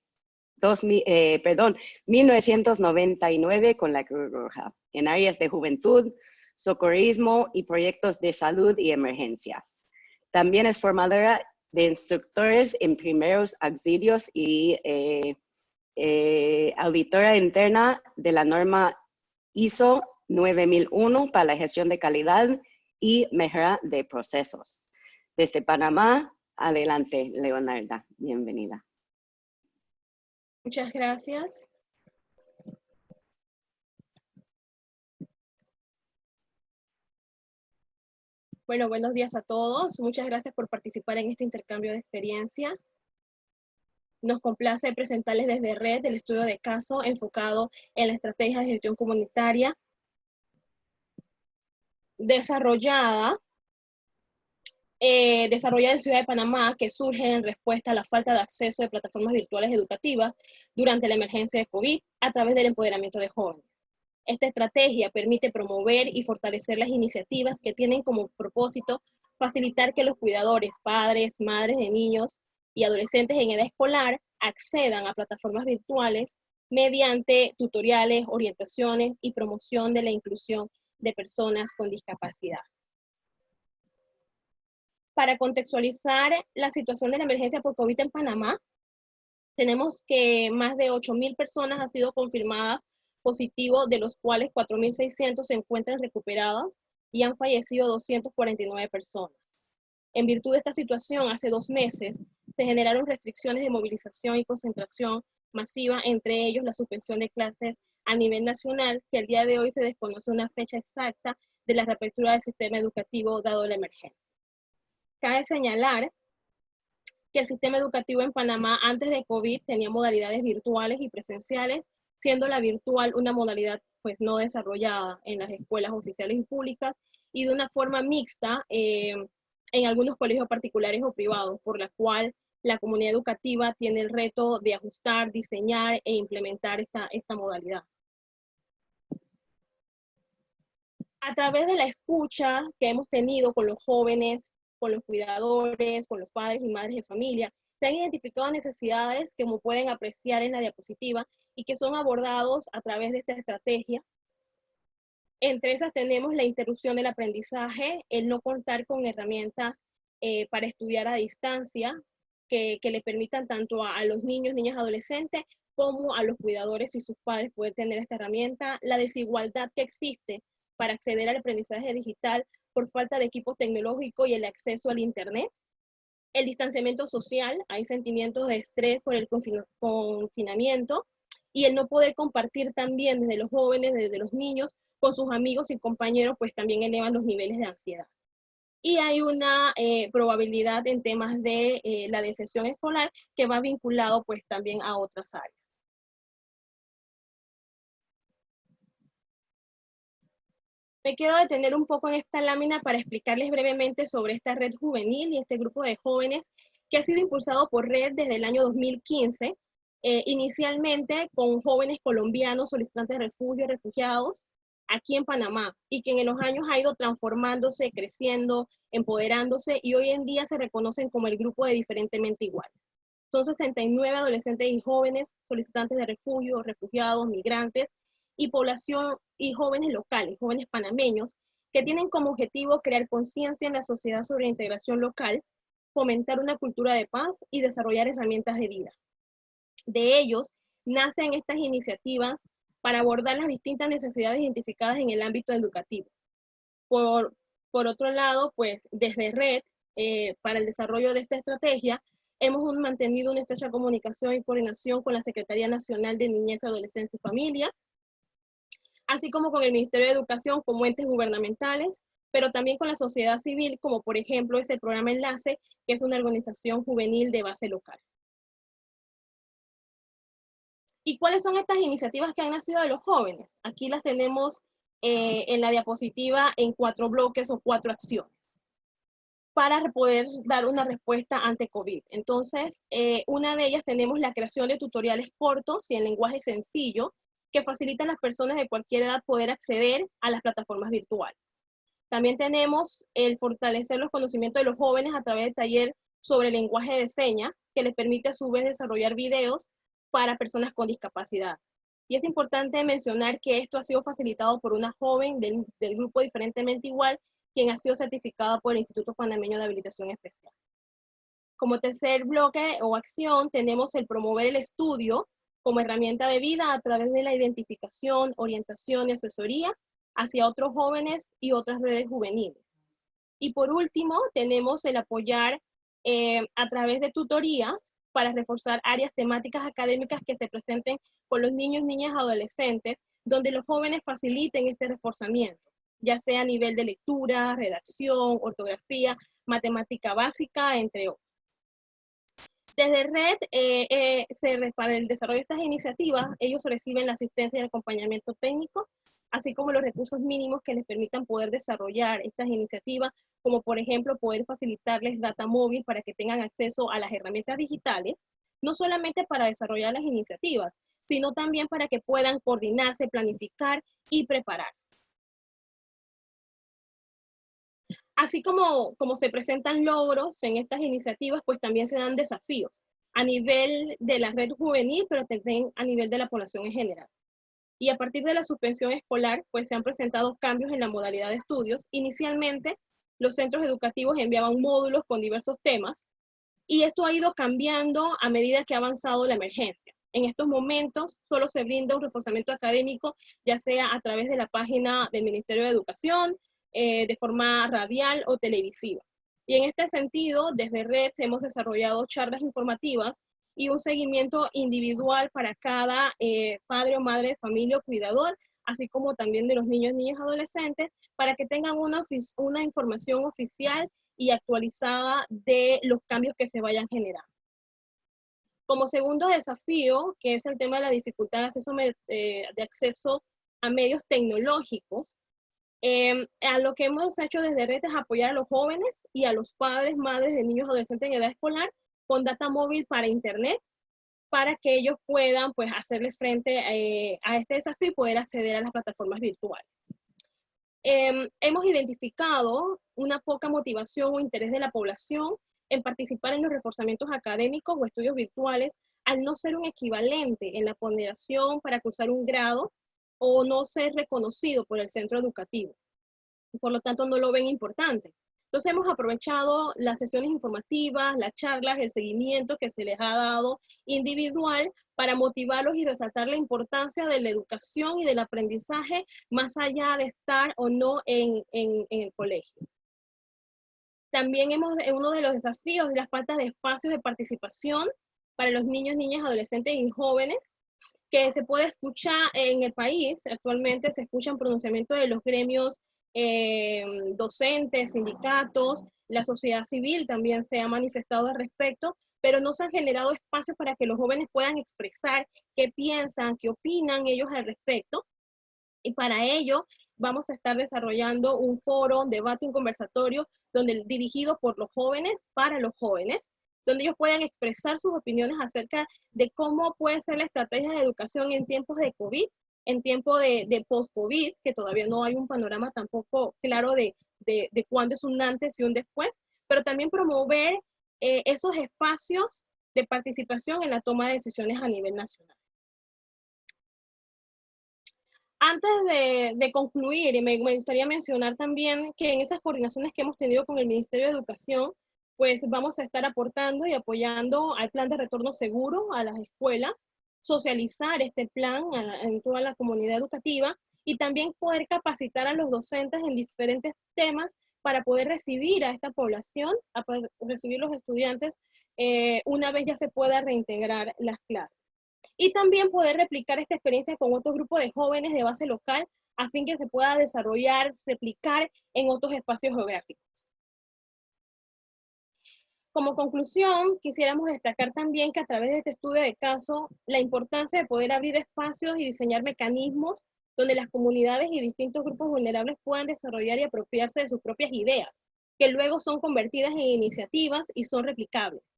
1999 con la Cruz Roja en áreas de juventud, socorrismo y proyectos de salud y emergencias. También es formadora de instructores en primeros auxilios y auditora interna de la norma ISO 9001 para la gestión de calidad y mejora de procesos. Desde Panamá, adelante, Leonarda, bienvenida.
Muchas gracias. Bueno, buenos días a todos. Muchas gracias por participar en este intercambio de experiencia. Nos complace presentarles desde Red el estudio de caso enfocado en la estrategia de gestión comunitaria desarrollada en Ciudad de Panamá, que surge en respuesta a la falta de acceso de plataformas virtuales educativas durante la emergencia de COVID a través del empoderamiento de jóvenes. Esta estrategia permite promover y fortalecer las iniciativas que tienen como propósito facilitar que los cuidadores, padres, madres de niños y adolescentes en edad escolar accedan a plataformas virtuales mediante tutoriales, orientaciones y promoción de la inclusión de personas con discapacidad. Para contextualizar la situación de la emergencia por COVID en Panamá, tenemos que más de 8.000 personas han sido confirmadas positivos, de los cuales 4.600 se encuentran recuperadas y han fallecido 249 personas. En virtud de esta situación, hace 2 meses se generaron restricciones de movilización y concentración masiva, entre ellos la suspensión de clases a nivel nacional, que al día de hoy se desconoce una fecha exacta de la reapertura del sistema educativo dado la emergencia. Cabe señalar que el sistema educativo en Panamá antes de COVID tenía modalidades virtuales y presenciales, siendo la virtual una modalidad pues no desarrollada en las escuelas oficiales y públicas, y de una forma mixta en algunos colegios particulares o privados, por la cual la comunidad educativa tiene el reto de ajustar, diseñar e implementar esta modalidad. A través de la escucha que hemos tenido con los jóvenes, con los cuidadores, con los padres y madres de familia, se han identificado necesidades que, como pueden apreciar en la diapositiva, y que son abordados a través de esta estrategia. Entre esas tenemos la interrupción del aprendizaje, el no contar con herramientas para estudiar a distancia, que le permitan tanto a los niños, niñas, adolescentes, como a los cuidadores y sus padres poder tener esta herramienta, la desigualdad que existe para acceder al aprendizaje digital por falta de equipo tecnológico y el acceso al internet, el distanciamiento social, hay sentimientos de estrés por el confinamiento, y el no poder compartir también desde los jóvenes, desde los niños, con sus amigos y compañeros, pues también elevan los niveles de ansiedad. Y hay una probabilidad en temas de la deserción escolar que va vinculado pues también a otras áreas. Me quiero detener un poco en esta lámina para explicarles brevemente sobre esta red juvenil y este grupo de jóvenes que ha sido impulsado por Red desde el año 2015, inicialmente con jóvenes colombianos solicitantes de refugio y refugiados aquí en Panamá, y que en los años ha ido transformándose, creciendo, empoderándose, y hoy en día se reconocen como el grupo de Diferentemente Iguales. Son 69 adolescentes y jóvenes solicitantes de refugio, refugiados, migrantes, y población y jóvenes locales, jóvenes panameños, que tienen como objetivo crear conciencia en la sociedad sobre la integración local, fomentar una cultura de paz y desarrollar herramientas de vida. De ellos nacen estas iniciativas para abordar las distintas necesidades identificadas en el ámbito educativo. Por otro lado, pues desde Red, para el desarrollo de esta estrategia, hemos mantenido una estrecha comunicación y coordinación con la Secretaría Nacional de Niñez, Adolescencia y Familia, así como con el Ministerio de Educación como entes gubernamentales, pero también con la sociedad civil, como por ejemplo es el programa Enlace, que es una organización juvenil de base local. ¿Y cuáles son estas iniciativas que han nacido de los jóvenes? Aquí las tenemos en la diapositiva en 4 bloques o 4 acciones para poder dar una respuesta ante COVID. Entonces, una de ellas tenemos la creación de tutoriales cortos y en lenguaje sencillo que facilitan a las personas de cualquier edad poder acceder a las plataformas virtuales. También tenemos el fortalecer los conocimientos de los jóvenes a través de taller sobre lenguaje de señas, que les permite a su vez desarrollar videos para personas con discapacidad. Y es importante mencionar que esto ha sido facilitado por una joven del grupo Diferentemente Igual, quien ha sido certificada por el Instituto Panameño de Habilitación Especial. Como tercer bloque o acción, tenemos el promover el estudio como herramienta de vida a través de la identificación, orientación y asesoría hacia otros jóvenes y otras redes juveniles. Y por último, tenemos el apoyar a través de tutorías para reforzar áreas temáticas académicas que se presenten con los niños, niñas, adolescentes, donde los jóvenes faciliten este reforzamiento, ya sea a nivel de lectura, redacción, ortografía, matemática básica, entre otros. Desde Red, para el desarrollo de estas iniciativas, ellos reciben la asistencia y el acompañamiento técnico, así como los recursos mínimos que les permitan poder desarrollar estas iniciativas, como por ejemplo poder facilitarles data móvil para que tengan acceso a las herramientas digitales, no solamente para desarrollar las iniciativas, sino también para que puedan coordinarse, planificar y preparar. Así como se presentan logros en estas iniciativas, pues también se dan desafíos a nivel de la red juvenil, pero también a nivel de la población en general. Y a partir de la suspensión escolar, pues se han presentado cambios en la modalidad de estudios. Inicialmente, los centros educativos enviaban módulos con diversos temas, y esto ha ido cambiando a medida que ha avanzado la emergencia. En estos momentos, solo se brinda un reforzamiento académico, ya sea a través de la página del Ministerio de Educación, de forma radial o televisiva. Y en este sentido, desde Red hemos desarrollado charlas informativas y un seguimiento individual para cada padre o madre de familia o cuidador, así como también de los niños, niñas, adolescentes, para que tengan una información oficial y actualizada de los cambios que se vayan generando. Como segundo desafío, que es el tema de la dificultad de acceso a medios tecnológicos, a lo que hemos hecho desde Red es apoyar a los jóvenes y a los padres, madres de niños adolescentes en edad escolar con data móvil para internet, para que ellos puedan pues hacerle frente a este desafío y poder acceder a las plataformas virtuales. Hemos identificado una poca motivación o interés de la población en participar en los reforzamientos académicos o estudios virtuales al no ser un equivalente en la ponderación para cursar un grado o no ser reconocido por el centro educativo. Por lo tanto, no lo ven importante. Entonces hemos aprovechado las sesiones informativas, las charlas, el seguimiento que se les ha dado individual para motivarlos y resaltar la importancia de la educación y del aprendizaje más allá de estar o no en el colegio. También uno de los desafíos es la falta de espacios de participación para los niños, niñas, adolescentes y jóvenes, que se puede escuchar en el país. Actualmente se escuchan pronunciamientos de los gremios docentes, sindicatos, la sociedad civil también se ha manifestado al respecto, pero no se han generado espacios para que los jóvenes puedan expresar qué piensan, qué opinan ellos al respecto. Y para ello vamos a estar desarrollando un foro, un debate, un conversatorio dirigido por los jóvenes, para los jóvenes, donde ellos puedan expresar sus opiniones acerca de cómo puede ser la estrategia de educación en tiempos de COVID, en tiempo de post-COVID, que todavía no hay un panorama tampoco claro de cuándo es un antes y un después, pero también promover esos espacios de participación en la toma de decisiones a nivel nacional. Antes de concluir, me gustaría mencionar también que en esas coordinaciones que hemos tenido con el Ministerio de Educación, pues vamos a estar aportando y apoyando al plan de retorno seguro a las escuelas, socializar este plan en toda la comunidad educativa y también poder capacitar a los docentes en diferentes temas para poder recibir a esta población, a poder recibir los estudiantes una vez ya se pueda reintegrar las clases. Y también poder replicar esta experiencia con otro grupo de jóvenes de base local a fin que se pueda desarrollar, replicar en otros espacios geográficos. Como conclusión, quisiéramos destacar también que a través de este estudio de caso, la importancia de poder abrir espacios y diseñar mecanismos donde las comunidades y distintos grupos vulnerables puedan desarrollar y apropiarse de sus propias ideas, que luego son convertidas en iniciativas y son replicables.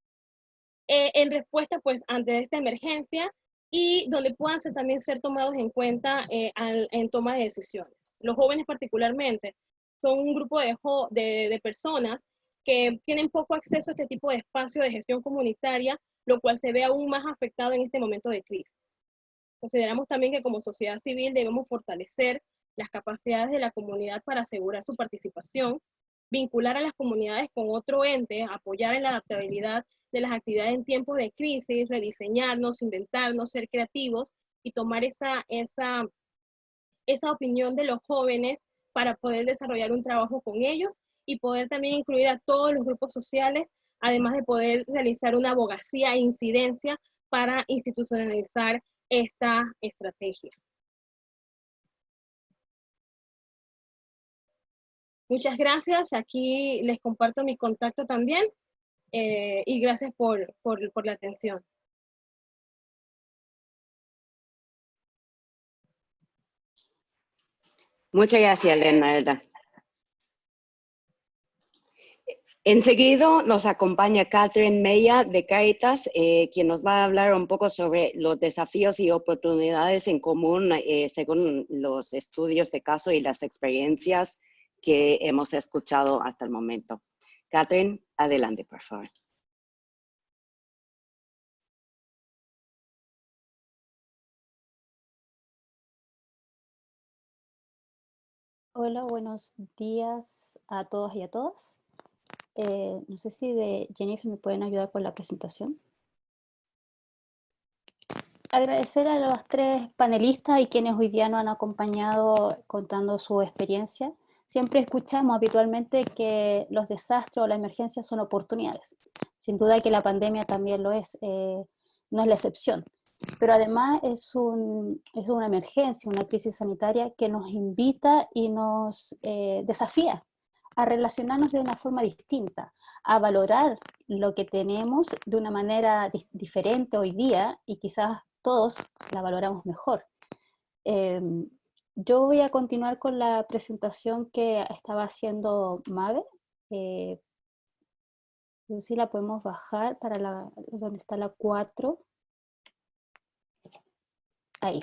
En respuesta, pues, ante esta emergencia y donde puedan también ser tomados en cuenta en toma de decisiones. Los jóvenes particularmente son un grupo de personas que tienen poco acceso a este tipo de espacio de gestión comunitaria, lo cual se ve aún más afectado en este momento de crisis. Consideramos también que como sociedad civil debemos fortalecer las capacidades de la comunidad para asegurar su participación, vincular a las comunidades con otro ente, apoyar en la adaptabilidad de las actividades en tiempos de crisis, rediseñarnos, inventarnos, ser creativos y tomar esa opinión de los jóvenes para poder desarrollar un trabajo con ellos y poder también incluir a todos los grupos sociales, además de poder realizar una abogacía e incidencia para institucionalizar esta estrategia. Muchas gracias. Aquí les comparto mi contacto también y gracias por la atención.
Muchas gracias, Leonarda. Enseguida nos acompaña Catherine Mella de Cáritas, quien nos va a hablar un poco sobre los desafíos y oportunidades en común según los estudios de caso y las experiencias que hemos escuchado hasta el momento. Catherine, adelante, por favor.
Hola, buenos días a todos y a todas. No sé si de Jennifer me pueden ayudar con la presentación. Agradecer a los tres panelistas y quienes hoy día nos han acompañado contando su experiencia. Siempre escuchamos habitualmente que los desastres o las emergencias son oportunidades. Sin duda que la pandemia también lo es, no es la excepción. Pero además es una emergencia, una crisis sanitaria que nos invita y nos desafía a relacionarnos de una forma distinta, a valorar lo que tenemos de una manera diferente hoy día y quizás todos la valoramos mejor. Yo voy a continuar con la presentación que estaba haciendo Mabe. No sé si la podemos bajar para donde está la 4. Ahí.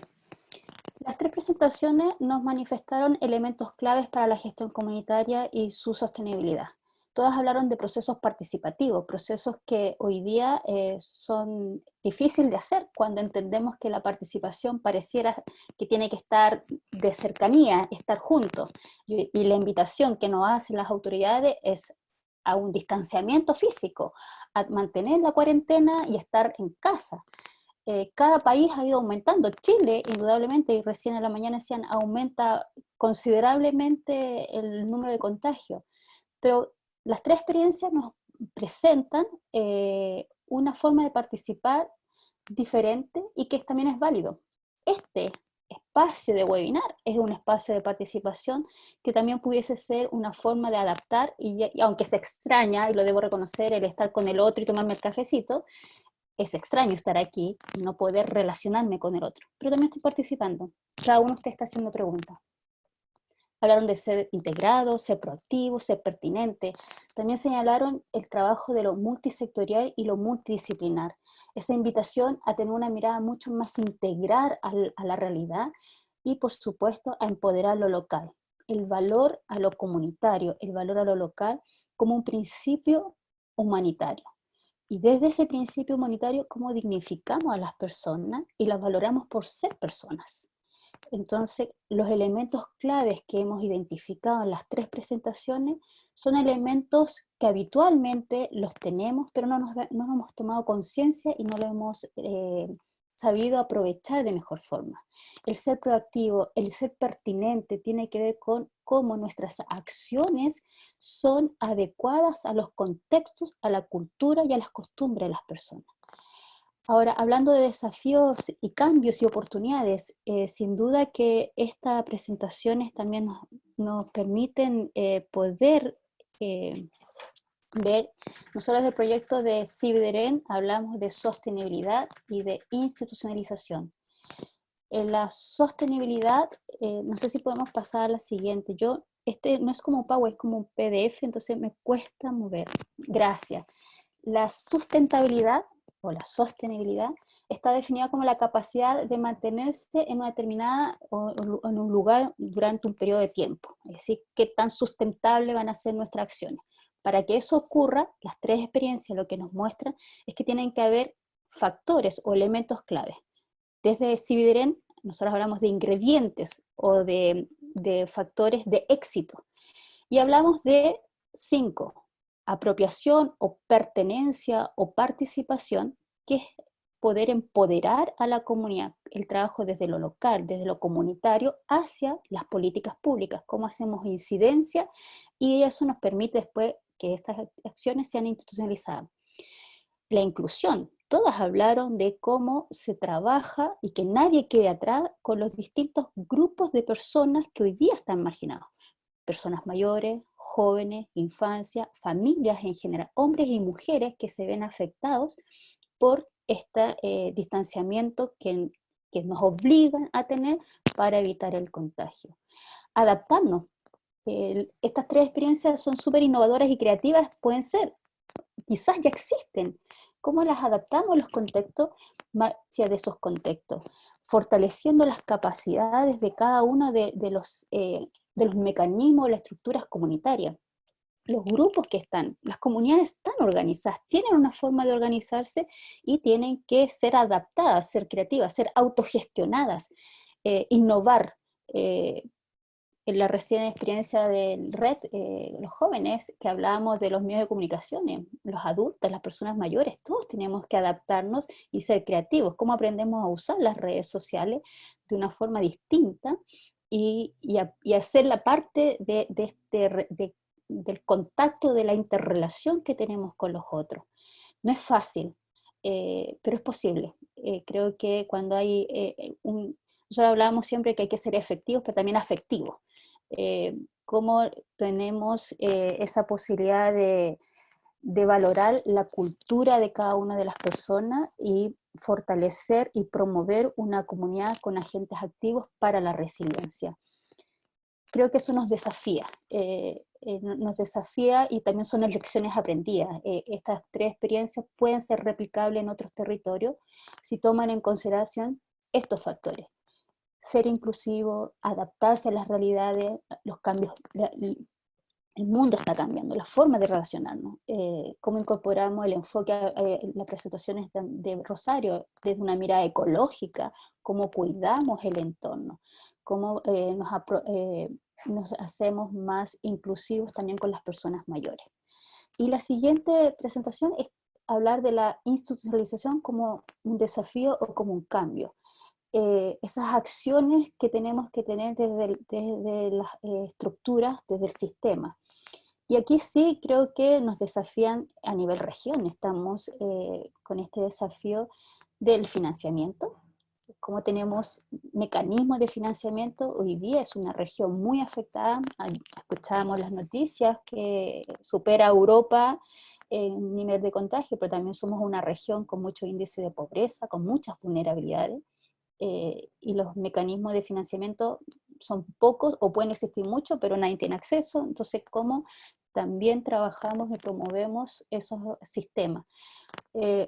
Las tres presentaciones nos manifestaron elementos claves para la gestión comunitaria y su sostenibilidad. Todas hablaron de procesos participativos, procesos que hoy día son difíciles de hacer cuando entendemos que la participación pareciera que tiene que estar de cercanía, estar juntos. Y la invitación que nos hacen las autoridades es a un distanciamiento físico, a mantener la cuarentena y estar en casa. Cada país ha ido aumentando. Chile, indudablemente, y recién en la mañana decían, aumenta considerablemente el número de contagios. Pero las tres experiencias nos presentan una forma de participar diferente y que también es válido. Este espacio de webinar es un espacio de participación que también pudiese ser una forma de adaptar, y aunque se extraña, y lo debo reconocer, el estar con el otro y tomarme el cafecito, es extraño estar aquí y no poder relacionarme con el otro, pero también estoy participando. Cada uno de ustedes está haciendo preguntas. Hablaron de ser integrado, ser proactivo, ser pertinente. También señalaron el trabajo de lo multisectorial y lo multidisciplinar. Esa invitación a tener una mirada mucho más integral a la realidad y, por supuesto, a empoderar lo local. El valor a lo comunitario, el valor a lo local como un principio humanitario. Y desde ese principio humanitario, ¿cómo dignificamos a las personas y las valoramos por ser personas? Entonces, los elementos claves que hemos identificado en las tres presentaciones Son elementos que habitualmente los tenemos, pero no hemos tomado conciencia y no lo hemos sabido aprovechar de mejor forma. El ser proactivo, el ser pertinente, tiene que ver con cómo nuestras acciones son adecuadas a los contextos, a la cultura y a las costumbres de las personas. Ahora, hablando de desafíos y cambios y oportunidades, sin duda que estas presentaciones también nos permiten poder ver, nosotros del proyecto de CIBDEREN hablamos de sostenibilidad y de institucionalización. En la sostenibilidad, no sé si podemos pasar a la siguiente. Este no es como Power, es como un PDF, entonces me cuesta mover. Gracias. La sustentabilidad o la sostenibilidad está definida como la capacidad de mantenerse en una determinada o en un lugar durante un periodo de tiempo. Es decir, qué tan sustentable van a ser nuestras acciones. Para que eso ocurra, las tres experiencias lo que nos muestran es que tienen que haber factores o elementos claves. Desde CIBDEREN nosotros hablamos de ingredientes o de factores de éxito. Y hablamos de 5. Apropiación o pertenencia o participación, que es poder empoderar a la comunidad, el trabajo desde lo local, desde lo comunitario, hacia las políticas públicas, cómo hacemos incidencia, y eso nos permite después que estas acciones sean institucionalizadas. La inclusión, todas hablaron de cómo se trabaja y que nadie quede atrás con los distintos grupos de personas que hoy día están marginados. Personas mayores, jóvenes, infancia, familias en general, hombres y mujeres que se ven afectados por este distanciamiento que nos obligan a tener para evitar el contagio. Adaptarnos. Estas tres experiencias son súper innovadoras y creativas, pueden ser, quizás ya existen. ¿Cómo las adaptamos a los contextos hacia de esos contextos? Fortaleciendo las capacidades de cada uno de los mecanismos, las estructuras comunitarias. Los grupos que están, las comunidades están organizadas, tienen una forma de organizarse y tienen que ser adaptadas, ser creativas, ser autogestionadas, innovar. En la recién experiencia del RED, los jóvenes, que hablábamos de los medios de comunicación, los adultos, las personas mayores, todos tenemos que adaptarnos y ser creativos. ¿Cómo aprendemos a usar las redes sociales de una forma distinta y hacer la parte del contacto, de la interrelación que tenemos con los otros? No es fácil, pero es posible. Creo que cuando hay nosotros hablábamos siempre que hay que ser efectivos, pero también afectivos. Cómo tenemos esa posibilidad de valorar la cultura de cada una de las personas y fortalecer y promover una comunidad con agentes activos para la resiliencia. Creo que eso nos desafía y también son las lecciones aprendidas. Estas tres experiencias pueden ser replicables en otros territorios si toman en consideración estos factores. Ser inclusivo, adaptarse a las realidades, los cambios, el mundo está cambiando, la forma de relacionarnos, cómo incorporamos el enfoque, las presentaciones de Rosario desde una mirada ecológica, cómo cuidamos el entorno, cómo nos hacemos más inclusivos también con las personas mayores. Y la siguiente presentación es hablar de la institucionalización como un desafío o como un cambio. Esas acciones que tenemos que tener desde las estructuras, desde el sistema. Y aquí sí creo que nos desafían a nivel región. Estamos con este desafío del financiamiento. Como tenemos mecanismos de financiamiento, hoy día es una región muy afectada. Escuchábamos las noticias que supera a Europa en nivel de contagio, pero también somos una región con mucho índice de pobreza, con muchas vulnerabilidades. Y los mecanismos de financiamiento son pocos o pueden existir muchos, pero nadie tiene acceso. Entonces, ¿cómo también trabajamos y promovemos esos sistemas?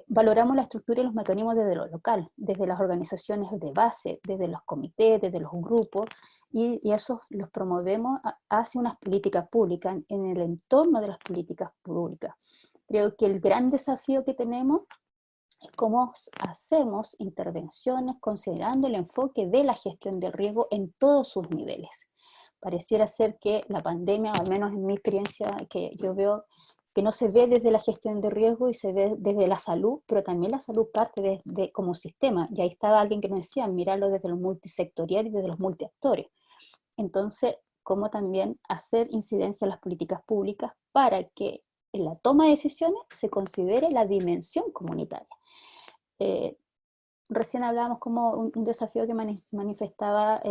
Valoramos la estructura y los mecanismos desde lo local, desde las organizaciones de base, desde los comités, desde los grupos, y esos los promovemos hacia unas políticas públicas, en el entorno de las políticas públicas. Creo que el gran desafío que tenemos es cómo hacemos intervenciones considerando el enfoque de la gestión del riesgo en todos sus niveles. Pareciera ser que la pandemia, al menos en mi experiencia, que yo veo que no se ve desde la gestión de riesgo y se ve desde la salud, pero también la salud parte de como sistema. Y ahí estaba alguien que nos decía, mirarlo desde lo multisectorial y desde los multiactores. Entonces, cómo también hacer incidencia en las políticas públicas para que en la toma de decisiones se considere la dimensión comunitaria. Recién hablábamos como un desafío que manifestaba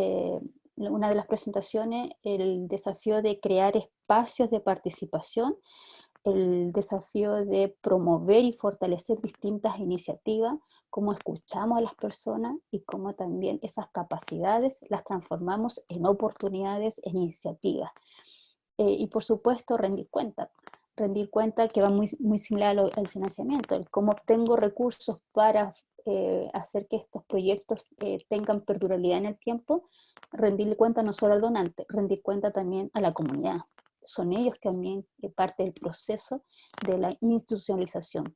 una de las presentaciones, el desafío de crear espacios de participación, el desafío de promover y fortalecer distintas iniciativas, cómo escuchamos a las personas y cómo también esas capacidades las transformamos en oportunidades, en iniciativas. Y por supuesto rendir cuenta que va muy similar al financiamiento, el cómo obtengo recursos para hacer que estos proyectos tengan perdurabilidad en el tiempo, rendirle cuenta no solo al donante, rendir cuenta también a la comunidad. Son ellos también parte del proceso de la institucionalización.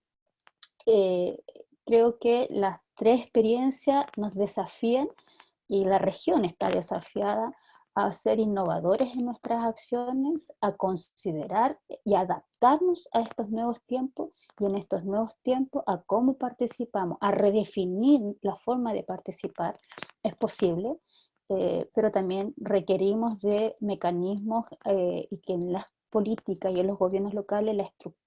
Creo que las tres experiencias nos desafían y la región está desafiada a ser innovadores en nuestras acciones, a considerar y adaptarnos a estos nuevos tiempos y en estos nuevos tiempos a cómo participamos, a redefinir la forma de participar. Es posible, pero también requerimos de mecanismos y que en las políticas y en los gobiernos locales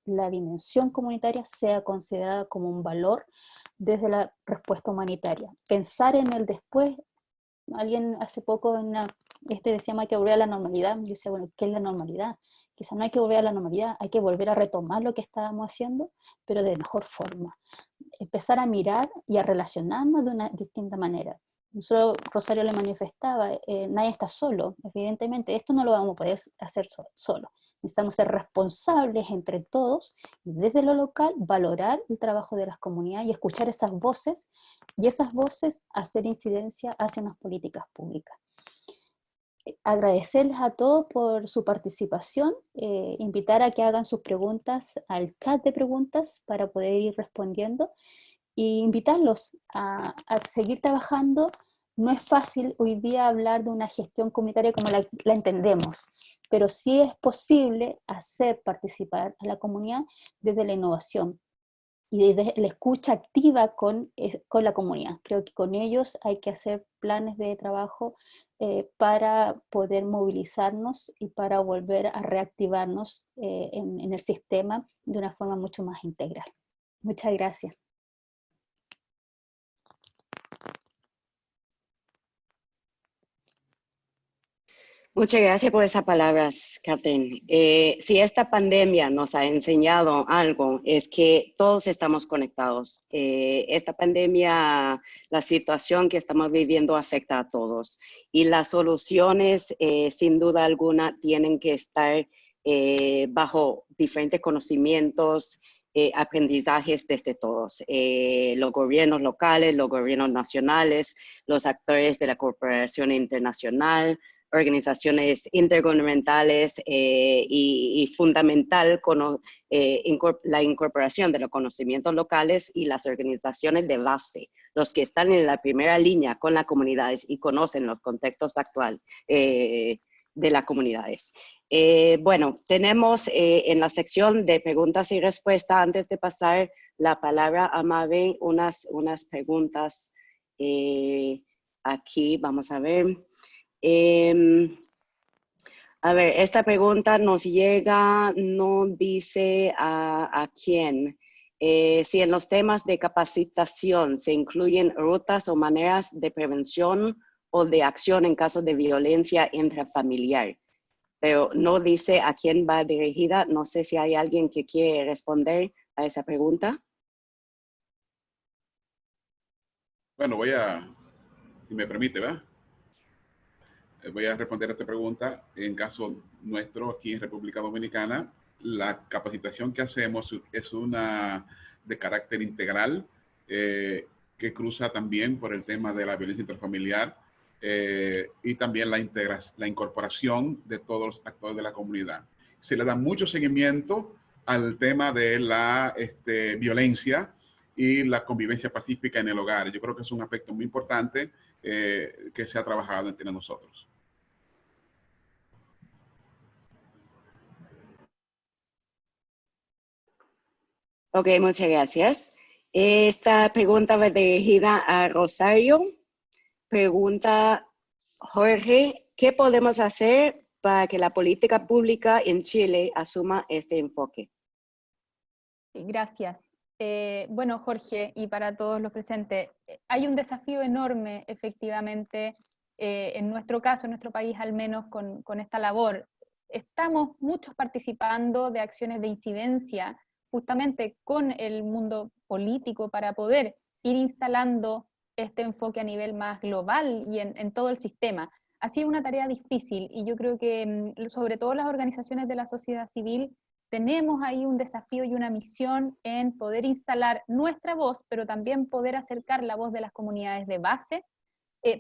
la dimensión comunitaria sea considerada como un valor desde la respuesta humanitaria. Pensar en el después. Alguien hace poco decía hay que volver a la normalidad. Yo decía, bueno, ¿qué es la normalidad? Quizás no hay que volver a la normalidad, hay que volver a retomar lo que estábamos haciendo, pero de mejor forma. Empezar a mirar y a relacionarnos de una distinta manera. Solo Rosario le manifestaba, nadie está solo, evidentemente, esto no lo vamos a poder hacer solo. Necesitamos ser responsables entre todos y desde lo local valorar el trabajo de las comunidades y escuchar esas voces y esas voces hacer incidencia hacia unas políticas públicas. Agradecerles a todos por su participación, invitar a que hagan sus preguntas al chat de preguntas para poder ir respondiendo y invitarlos a seguir trabajando. No es fácil hoy día hablar de una gestión comunitaria como la entendemos, pero sí es posible hacer participar a la comunidad desde la innovación y desde la escucha activa con la comunidad. Creo que con ellos hay que hacer planes de trabajo para poder movilizarnos y para volver a reactivarnos en el sistema de una forma mucho más integral. Muchas gracias.
Muchas gracias por esas palabras, Catherine. Si esta pandemia nos ha enseñado algo, es que todos estamos conectados. Esta pandemia, la situación que estamos viviendo afecta a todos. Y las soluciones, sin duda alguna, tienen que estar bajo diferentes conocimientos, aprendizajes desde todos. Los gobiernos locales, los gobiernos nacionales, los actores de la cooperación internacional, organizaciones intergubernamentales y fundamental la incorporación de los conocimientos locales y las organizaciones de base, los que están en la primera línea con las comunidades y conocen los contextos actuales de las comunidades. Bueno, tenemos en la sección de preguntas y respuestas, antes de pasar la palabra a Mabel, unas preguntas aquí, vamos a ver. A ver, esta pregunta nos llega, no dice a quién. Si en los temas de capacitación se incluyen rutas o maneras de prevención o de acción en caso de violencia intrafamiliar. Pero no dice a quién va dirigida. No sé si hay alguien que quiere responder a esa pregunta.
Bueno, si me permite, ¿verdad? Voy a responder a esta pregunta. En caso nuestro, aquí en República Dominicana, la capacitación que hacemos es una de carácter integral que cruza también por el tema de la violencia intrafamiliar y también la incorporación de todos los actores de la comunidad. Se le da mucho seguimiento al tema de la violencia y la convivencia pacífica en el hogar. Yo creo que es un aspecto muy importante que se ha trabajado entre nosotros.
Ok, muchas gracias. Esta pregunta va dirigida a Rosario. Pregunta Jorge, ¿qué podemos hacer para que la política pública en Chile asuma este enfoque?
Sí, gracias. Bueno, Jorge, y para todos los presentes, hay un desafío enorme, efectivamente, en nuestro caso, en nuestro país al menos, con esta labor. Estamos muchos participando de acciones de incidencia, justamente con el mundo político, para poder ir instalando este enfoque a nivel más global y en todo el sistema. Ha sido una tarea difícil y yo creo que sobre todo las organizaciones de la sociedad civil tenemos ahí un desafío y una misión en poder instalar nuestra voz, pero también poder acercar la voz de las comunidades de base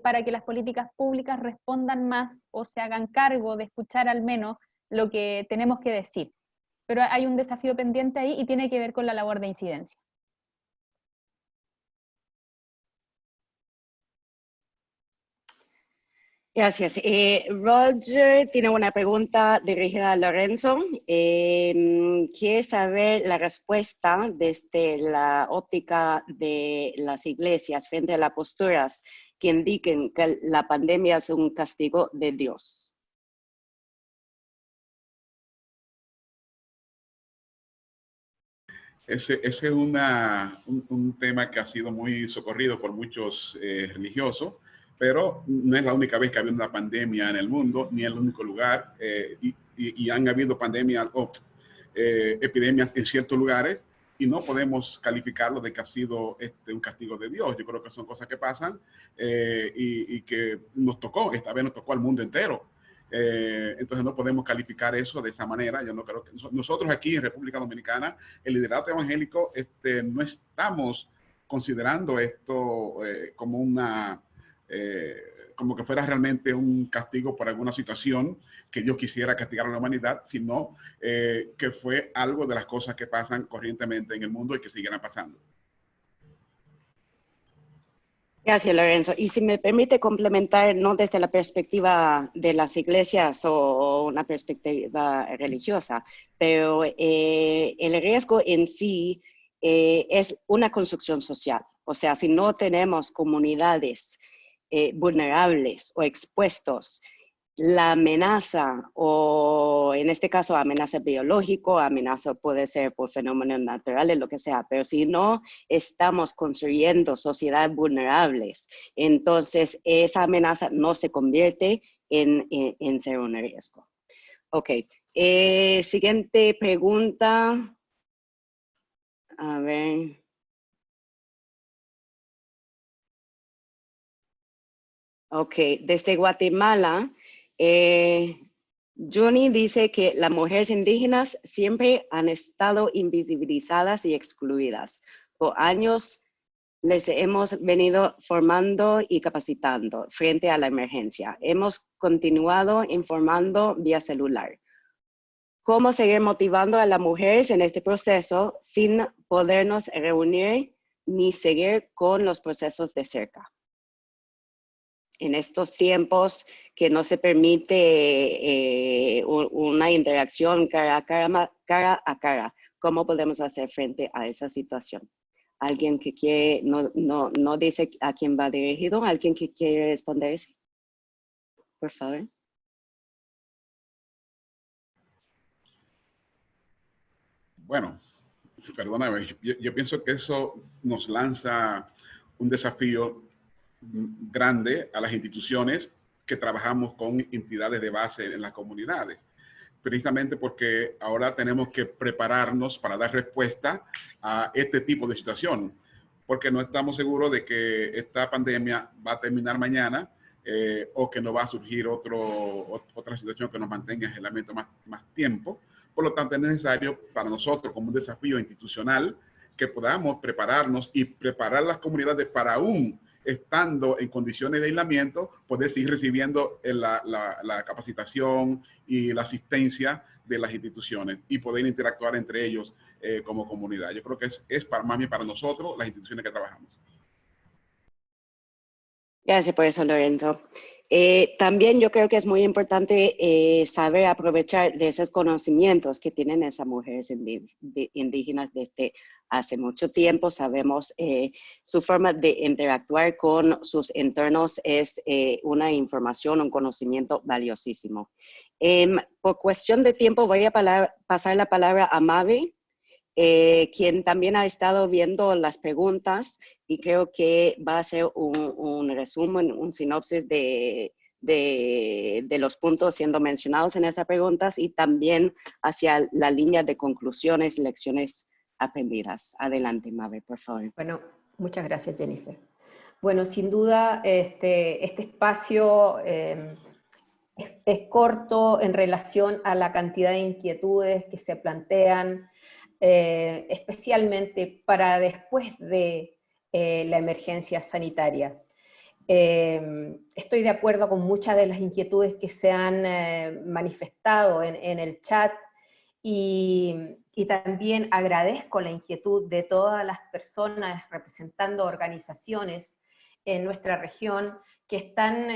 para que las políticas públicas respondan más o se hagan cargo de escuchar al menos lo que tenemos que decir. Pero hay un desafío pendiente ahí y tiene que ver con la labor de incidencia.
Gracias. Roger tiene una pregunta dirigida a Lorenzo. Quiere saber la respuesta desde la óptica de las iglesias frente a las posturas que indiquen que la pandemia es un castigo de Dios.
Ese es un tema que ha sido muy socorrido por muchos religiosos, pero no es la única vez que ha habido una pandemia en el mundo, ni en el único lugar, y han habido pandemias o epidemias en ciertos lugares, y no podemos calificarlo de que ha sido un castigo de Dios. Yo creo que son cosas que pasan y que nos tocó, esta vez nos tocó al mundo entero. Entonces no podemos calificar eso de esa manera. Yo no creo que nosotros aquí en República Dominicana, el liderato evangélico, no estamos considerando esto como como que fuera realmente un castigo por alguna situación que Dios quisiera castigar a la humanidad, sino que fue algo de las cosas que pasan corrientemente en el mundo y que seguirán pasando.
Gracias, Lorenzo. Y si me permite complementar, no desde la perspectiva de las iglesias o una perspectiva religiosa, pero el riesgo en sí es una construcción social. O sea, si no tenemos comunidades vulnerables o expuestos, la amenaza, o en este caso amenaza biológico, amenaza puede ser por fenómenos naturales, lo que sea, pero si no estamos construyendo sociedades vulnerables, entonces esa amenaza no se convierte en ser un riesgo. Ok, siguiente pregunta. A ver. Ok, desde Guatemala, Johnny dice que las mujeres indígenas siempre han estado invisibilizadas y excluidas. Por años les hemos venido formando y capacitando frente a la emergencia. Hemos continuado informando vía celular. ¿Cómo seguir motivando a las mujeres en este proceso sin podernos reunir ni seguir con los procesos de cerca? En estos tiempos que no se permite una interacción cara a cara, ¿cómo podemos hacer frente a esa situación? ¿Alguien que quiere, no dice a quién va dirigido? ¿Alguien que quiere responder? Por favor.
Bueno, perdóname, yo pienso que eso nos lanza un desafío grande a las instituciones que trabajamos con entidades de base en las comunidades, precisamente porque ahora tenemos que prepararnos para dar respuesta a este tipo de situación, porque no estamos seguros de que esta pandemia va a terminar mañana o que no va a surgir otra situación que nos mantenga en aislamiento más tiempo. Por lo tanto, es necesario para nosotros, como un desafío institucional, que podamos prepararnos y preparar las comunidades para aún estando en condiciones de aislamiento, poder seguir recibiendo la capacitación y la asistencia de las instituciones y poder interactuar entre ellos como comunidad. Yo creo que es más bien para nosotros, las instituciones que trabajamos.
Gracias por eso, Lorenzo. También yo creo que es muy importante saber aprovechar de esos conocimientos que tienen esas mujeres indígenas desde hace mucho tiempo. Sabemos su forma de interactuar con sus internos es una información, un conocimiento valiosísimo. Por cuestión de tiempo voy a pasar la palabra a Mavi, quien también ha estado viendo las preguntas y creo que va a hacer un resumen, un sinopsis de los puntos siendo mencionados en esas preguntas y también hacia la línea de conclusiones, lecciones aprendidas. Adelante, Mavi, por favor.
Bueno, muchas gracias, Jennifer. Bueno, sin duda, este espacio es corto en relación a la cantidad de inquietudes que se plantean, especialmente para después de la emergencia sanitaria. Estoy de acuerdo con muchas de las inquietudes que se han manifestado en el chat y también agradezco la inquietud de todas las personas representando organizaciones en nuestra región que están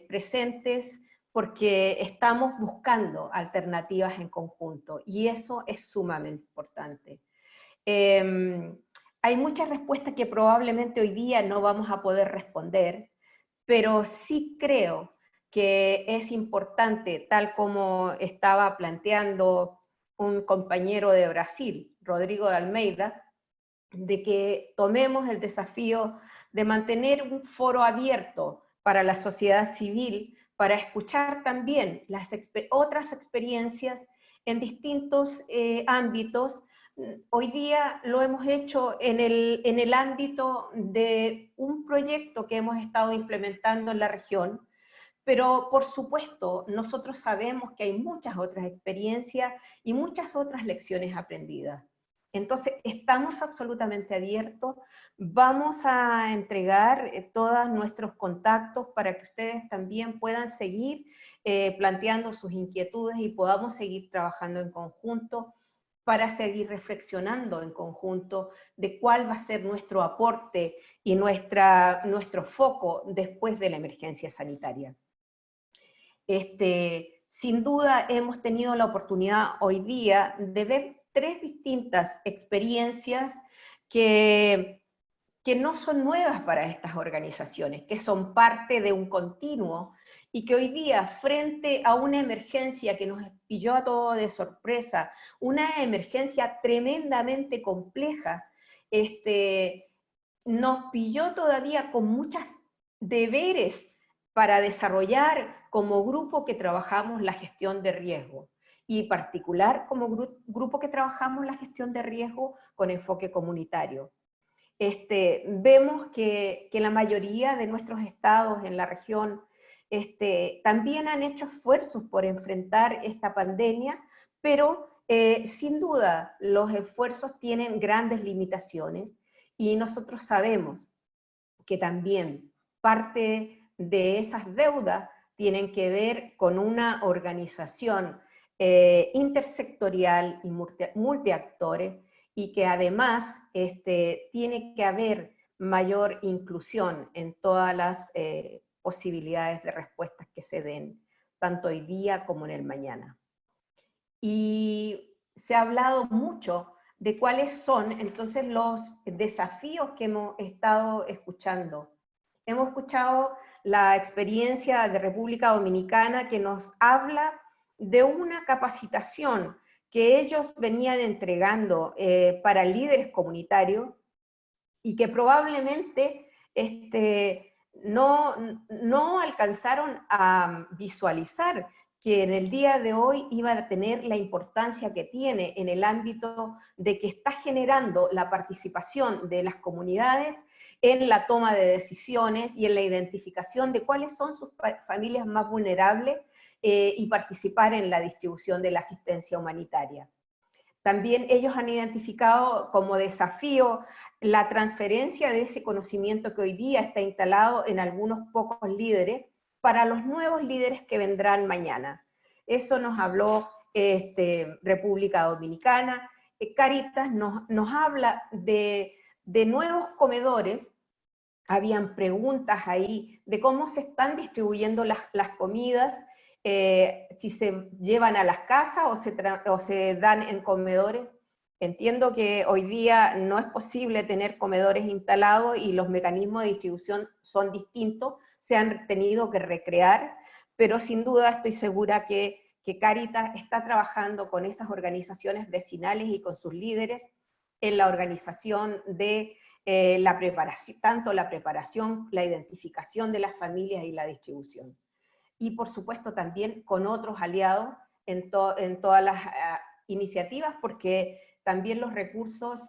presentes porque estamos buscando alternativas en conjunto y eso es sumamente importante. Hay muchas respuestas que probablemente hoy día no vamos a poder responder, pero sí creo que es importante, tal como estaba planteando un compañero de Brasil, Rodrigo de Almeida, de que tomemos el desafío de mantener un foro abierto para la sociedad civil, para escuchar también las otras experiencias en distintos ámbitos. Hoy día lo hemos hecho en el ámbito de un proyecto que hemos estado implementando en la región, pero por supuesto nosotros sabemos que hay muchas otras experiencias y muchas otras lecciones aprendidas. Entonces estamos absolutamente abiertos, vamos a entregar todos nuestros contactos para que ustedes también puedan seguir planteando sus inquietudes y podamos seguir trabajando en conjunto para seguir reflexionando en conjunto de cuál va a ser nuestro aporte y nuestro foco después de la emergencia sanitaria. Sin duda hemos tenido la oportunidad hoy día de ver 3 distintas experiencias que no son nuevas para estas organizaciones, que son parte de un continuo y que hoy día, frente a una emergencia que nos pilló a todos de sorpresa, una emergencia tremendamente compleja, nos pilló todavía con muchos deberes para desarrollar como grupo que trabajamos la gestión de riesgo, y en particular como grupo que trabajamos la gestión de riesgo con enfoque comunitario. Vemos que la mayoría de nuestros estados en la región también han hecho esfuerzos por enfrentar esta pandemia, pero sin duda los esfuerzos tienen grandes limitaciones y nosotros sabemos que también parte de esas deudas tienen que ver con una organización intersectorial y multiactores, y que además tiene que haber mayor inclusión en todas las posibilidades de respuestas que se den, tanto hoy día como en el mañana. Y se ha hablado mucho de cuáles son entonces los desafíos que hemos estado escuchando. Hemos escuchado la experiencia de República Dominicana que nos habla de una capacitación que ellos venían entregando para líderes comunitarios y que probablemente no alcanzaron a visualizar que en el día de hoy iban a tener la importancia que tiene en el ámbito de que está generando la participación de las comunidades en la toma de decisiones y en la identificación de cuáles son sus familias más vulnerables y participar en la distribución de la asistencia humanitaria. También ellos han identificado como desafío la transferencia de ese conocimiento que hoy día está instalado en algunos pocos líderes para los nuevos líderes que vendrán mañana. Eso nos habló República Dominicana. Caritas nos habla de nuevos comedores. Habían preguntas ahí de cómo se están distribuyendo las comidas, si se llevan a las casas o se dan en comedores. Entiendo que hoy día no es posible tener comedores instalados y los mecanismos de distribución son distintos, se han tenido que recrear, pero sin duda estoy segura que Cáritas está trabajando con esas organizaciones vecinales y con sus líderes en la organización de la preparación, tanto la preparación, la identificación de las familias y la distribución. Y por supuesto también con otros aliados en todas las iniciativas, porque también los recursos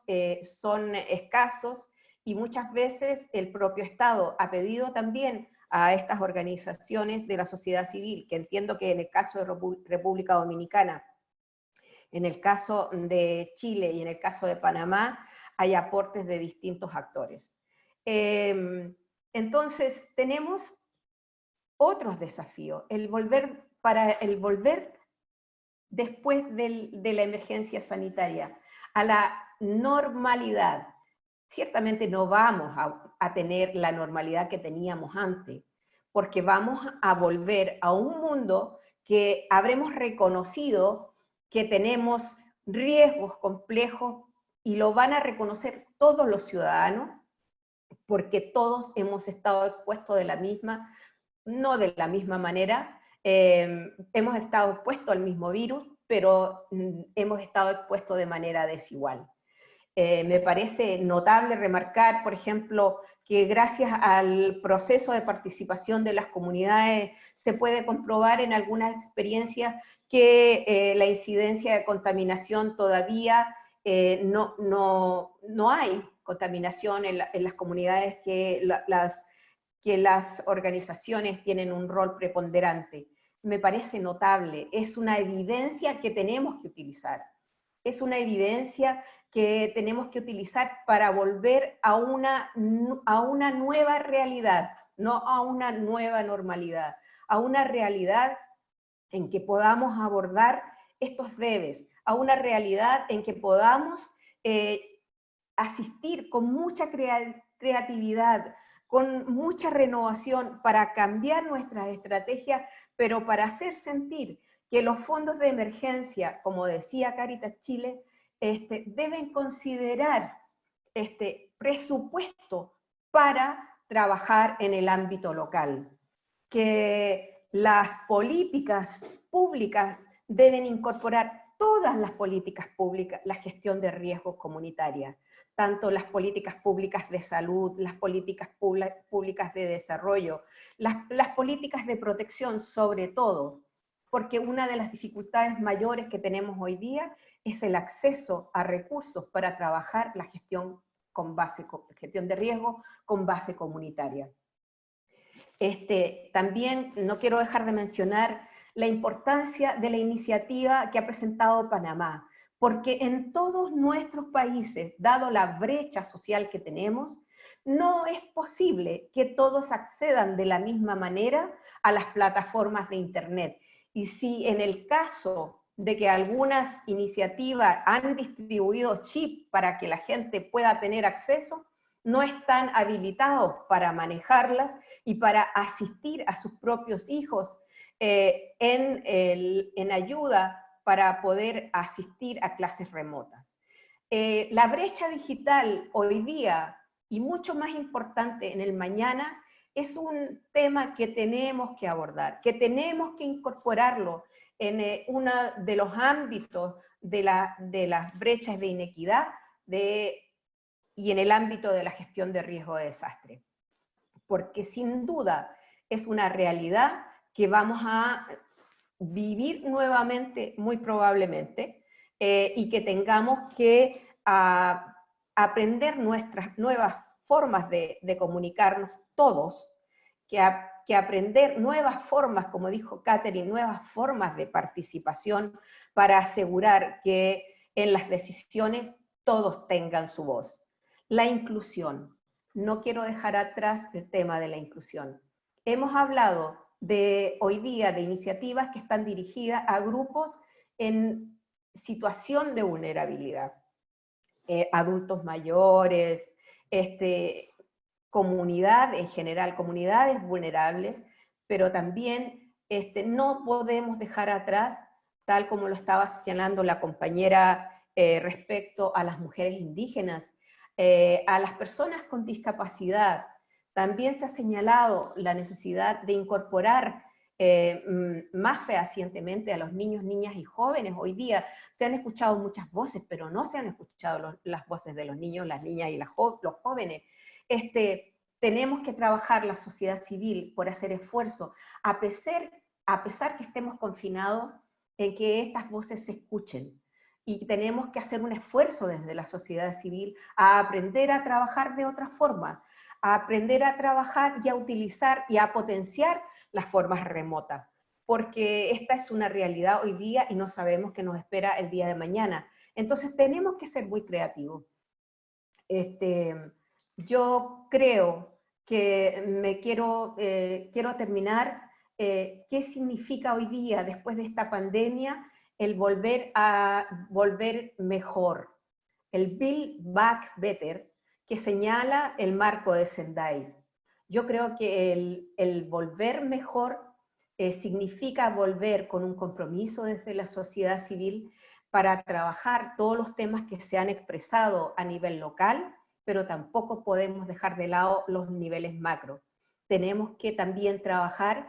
son escasos y muchas veces el propio Estado ha pedido también a estas organizaciones de la sociedad civil, que entiendo que en el caso de República Dominicana, en el caso de Chile y en el caso de Panamá, hay aportes de distintos actores. Entonces, tenemos otros desafíos. El volver después de la emergencia sanitaria a la normalidad. Ciertamente no vamos a tener la normalidad que teníamos antes, porque vamos a volver a un mundo que habremos reconocido que tenemos riesgos complejos y lo van a reconocer todos los ciudadanos, porque todos hemos estado expuestos de la misma, no de la misma manera, hemos estado expuestos al mismo virus, pero hemos estado expuestos de manera desigual. Me parece notable remarcar, por ejemplo, que gracias al proceso de participación de las comunidades se puede comprobar en algunas experiencias que la incidencia de contaminación todavía no hay contaminación en las comunidades que las organizaciones tienen un rol preponderante. Me parece notable, es una evidencia que tenemos que utilizar. Es una evidencia que tenemos que utilizar para volver a una nueva realidad, no a una nueva normalidad, a una realidad en que podamos abordar estos debes, a una realidad en que podamos asistir con mucha creatividad, con mucha renovación para cambiar nuestras estrategias, pero para hacer sentir que los fondos de emergencia, como decía Cáritas Chile, deben considerar presupuesto para trabajar en el ámbito local, que las políticas públicas deben incorporar todas las políticas públicas, la gestión de riesgos comunitarias, tanto las políticas públicas de salud, las políticas públicas de desarrollo, las políticas de protección sobre todo, porque una de las dificultades mayores que tenemos hoy día es el acceso a recursos para trabajar la gestión de riesgo con base comunitaria. También no quiero dejar de mencionar la importancia de la iniciativa que ha presentado Panamá, porque en todos nuestros países, dado la brecha social que tenemos, no es posible que todos accedan de la misma manera a las plataformas de Internet. Y si en el caso de que algunas iniciativas han distribuido chips para que la gente pueda tener acceso, no están habilitados para manejarlas y para asistir a sus propios hijos en ayuda para poder asistir a clases remotas. La brecha digital hoy día, y mucho más importante en el mañana, es un tema que tenemos que abordar, que tenemos que incorporarlo en uno de los ámbitos de las brechas de inequidad y en el ámbito de la gestión de riesgo de desastre. Porque sin duda es una realidad que vamos a vivir nuevamente, muy probablemente, y que tengamos que aprender nuestras nuevas formas de comunicarnos todos, que aprender nuevas formas, como dijo Catherine, nuevas formas de participación para asegurar que en las decisiones todos tengan su voz. La inclusión. No quiero dejar atrás el tema de la inclusión. Hemos hablado hoy día de iniciativas que están dirigidas a grupos en situación de vulnerabilidad. Adultos mayores, comunidad en general, comunidades vulnerables, pero también no podemos dejar atrás, tal como lo estaba señalando la compañera respecto a las mujeres indígenas, a las personas con discapacidad. También se ha señalado la necesidad de incorporar más fehacientemente a los niños, niñas y jóvenes. Hoy día se han escuchado muchas voces, pero no se han escuchado las voces de los niños, las niñas y los jóvenes. Tenemos que trabajar la sociedad civil por hacer esfuerzo, a pesar que estemos confinados, en que estas voces se escuchen. Y tenemos que hacer un esfuerzo desde la sociedad civil a aprender a trabajar de otra forma, a aprender a trabajar y a utilizar y a potenciar las formas remotas, porque esta es una realidad hoy día y no sabemos qué nos espera el día de mañana. Entonces tenemos que ser muy creativos. Yo creo que quiero terminar, ¿qué significa hoy día, después de esta pandemia, el volver mejor? El Build Back Better, que señala el marco de Sendai. Yo creo que el volver mejor significa volver con un compromiso desde la sociedad civil para trabajar todos los temas que se han expresado a nivel local, pero tampoco podemos dejar de lado los niveles macro. Tenemos que también trabajar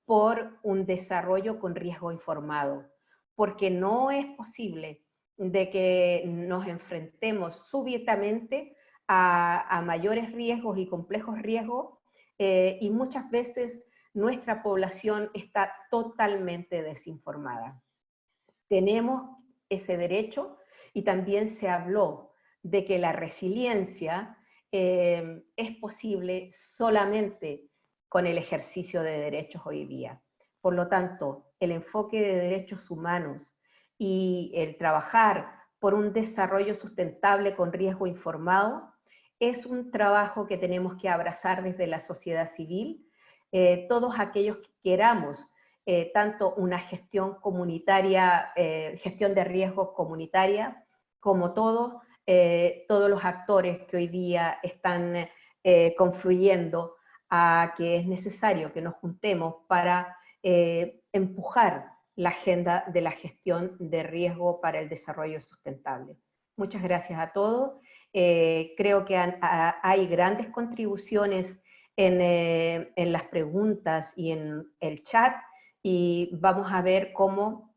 por un desarrollo con riesgo informado, porque no es posible de que nos enfrentemos súbitamente a mayores riesgos y complejos riesgos, y muchas veces nuestra población está totalmente desinformada. Tenemos ese derecho, y también se habló de que la resiliencia es posible solamente con el ejercicio de derechos hoy día. Por lo tanto, el enfoque de derechos humanos y el trabajar por un desarrollo sustentable con riesgo informado es un trabajo que tenemos que abrazar desde la sociedad civil. Todos aquellos que queramos tanto una gestión comunitaria, gestión de riesgos comunitaria, como todos los actores que hoy día están confluyendo a que es necesario que nos juntemos para empujar la agenda de la gestión de riesgo para el desarrollo sustentable. Muchas gracias a todos. Creo que hay grandes contribuciones en las preguntas y en el chat, y vamos a ver cómo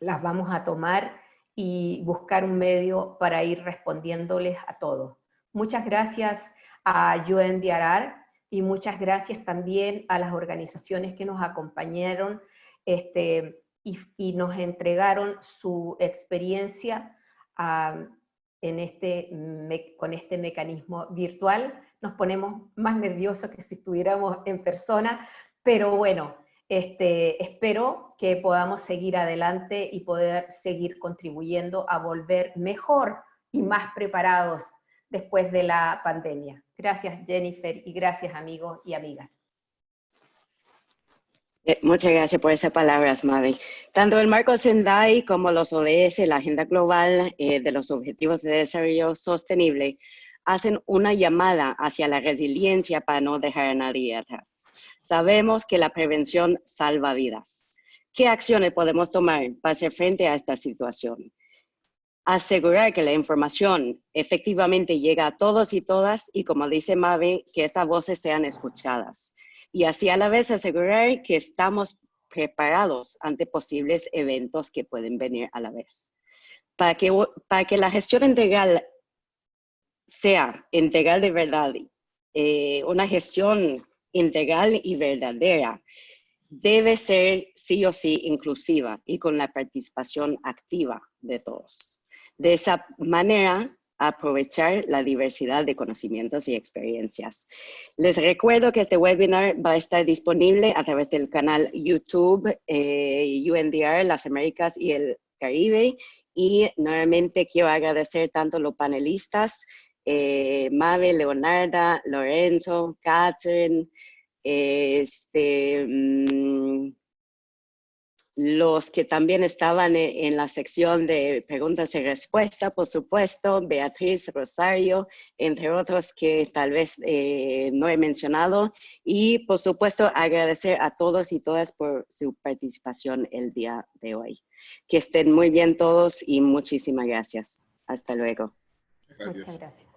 las vamos a tomar y buscar un medio para ir respondiéndoles a todos. Muchas gracias a UNDRR y muchas gracias también a las organizaciones que nos acompañaron y nos entregaron su experiencia con este mecanismo virtual. Nos ponemos más nerviosos que si estuviéramos en persona, pero bueno, espero que podamos seguir adelante y poder seguir contribuyendo a volver mejor y más preparados después de la pandemia. Gracias, Jennifer, y gracias, amigos y amigas.
Muchas gracias por esas palabras, Mavi. Tanto el marco Sendai como los ODS, la Agenda Global de los Objetivos de Desarrollo Sostenible, hacen una llamada hacia la resiliencia para no dejar a nadie atrás. Sabemos que la prevención salva vidas. ¿Qué acciones podemos tomar para hacer frente a esta situación? Asegurar que la información efectivamente llega a todos y todas, y como dice Mavi, que estas voces sean escuchadas. Y así a la vez asegurar que estamos preparados ante posibles eventos que pueden venir a la vez. Para que la gestión integral sea integral de verdad, una gestión integral y verdadera, debe ser sí o sí inclusiva y con la participación activa de todos. De esa manera, aprovechar la diversidad de conocimientos y experiencias. Les recuerdo que este webinar va a estar disponible a través del canal YouTube UNDRR, las Américas y el Caribe, y nuevamente quiero agradecer tanto a los panelistas, Mabe, Leonarda, Lorenzo, Catherine, los que también estaban en la sección de preguntas y respuestas, por supuesto, Beatriz, Rosario, entre otros que tal vez no he mencionado. Y, por supuesto, agradecer a todos y todas por su participación el día de hoy. Que estén muy bien todos y muchísimas gracias. Hasta luego.
Gracias.
Muchas gracias.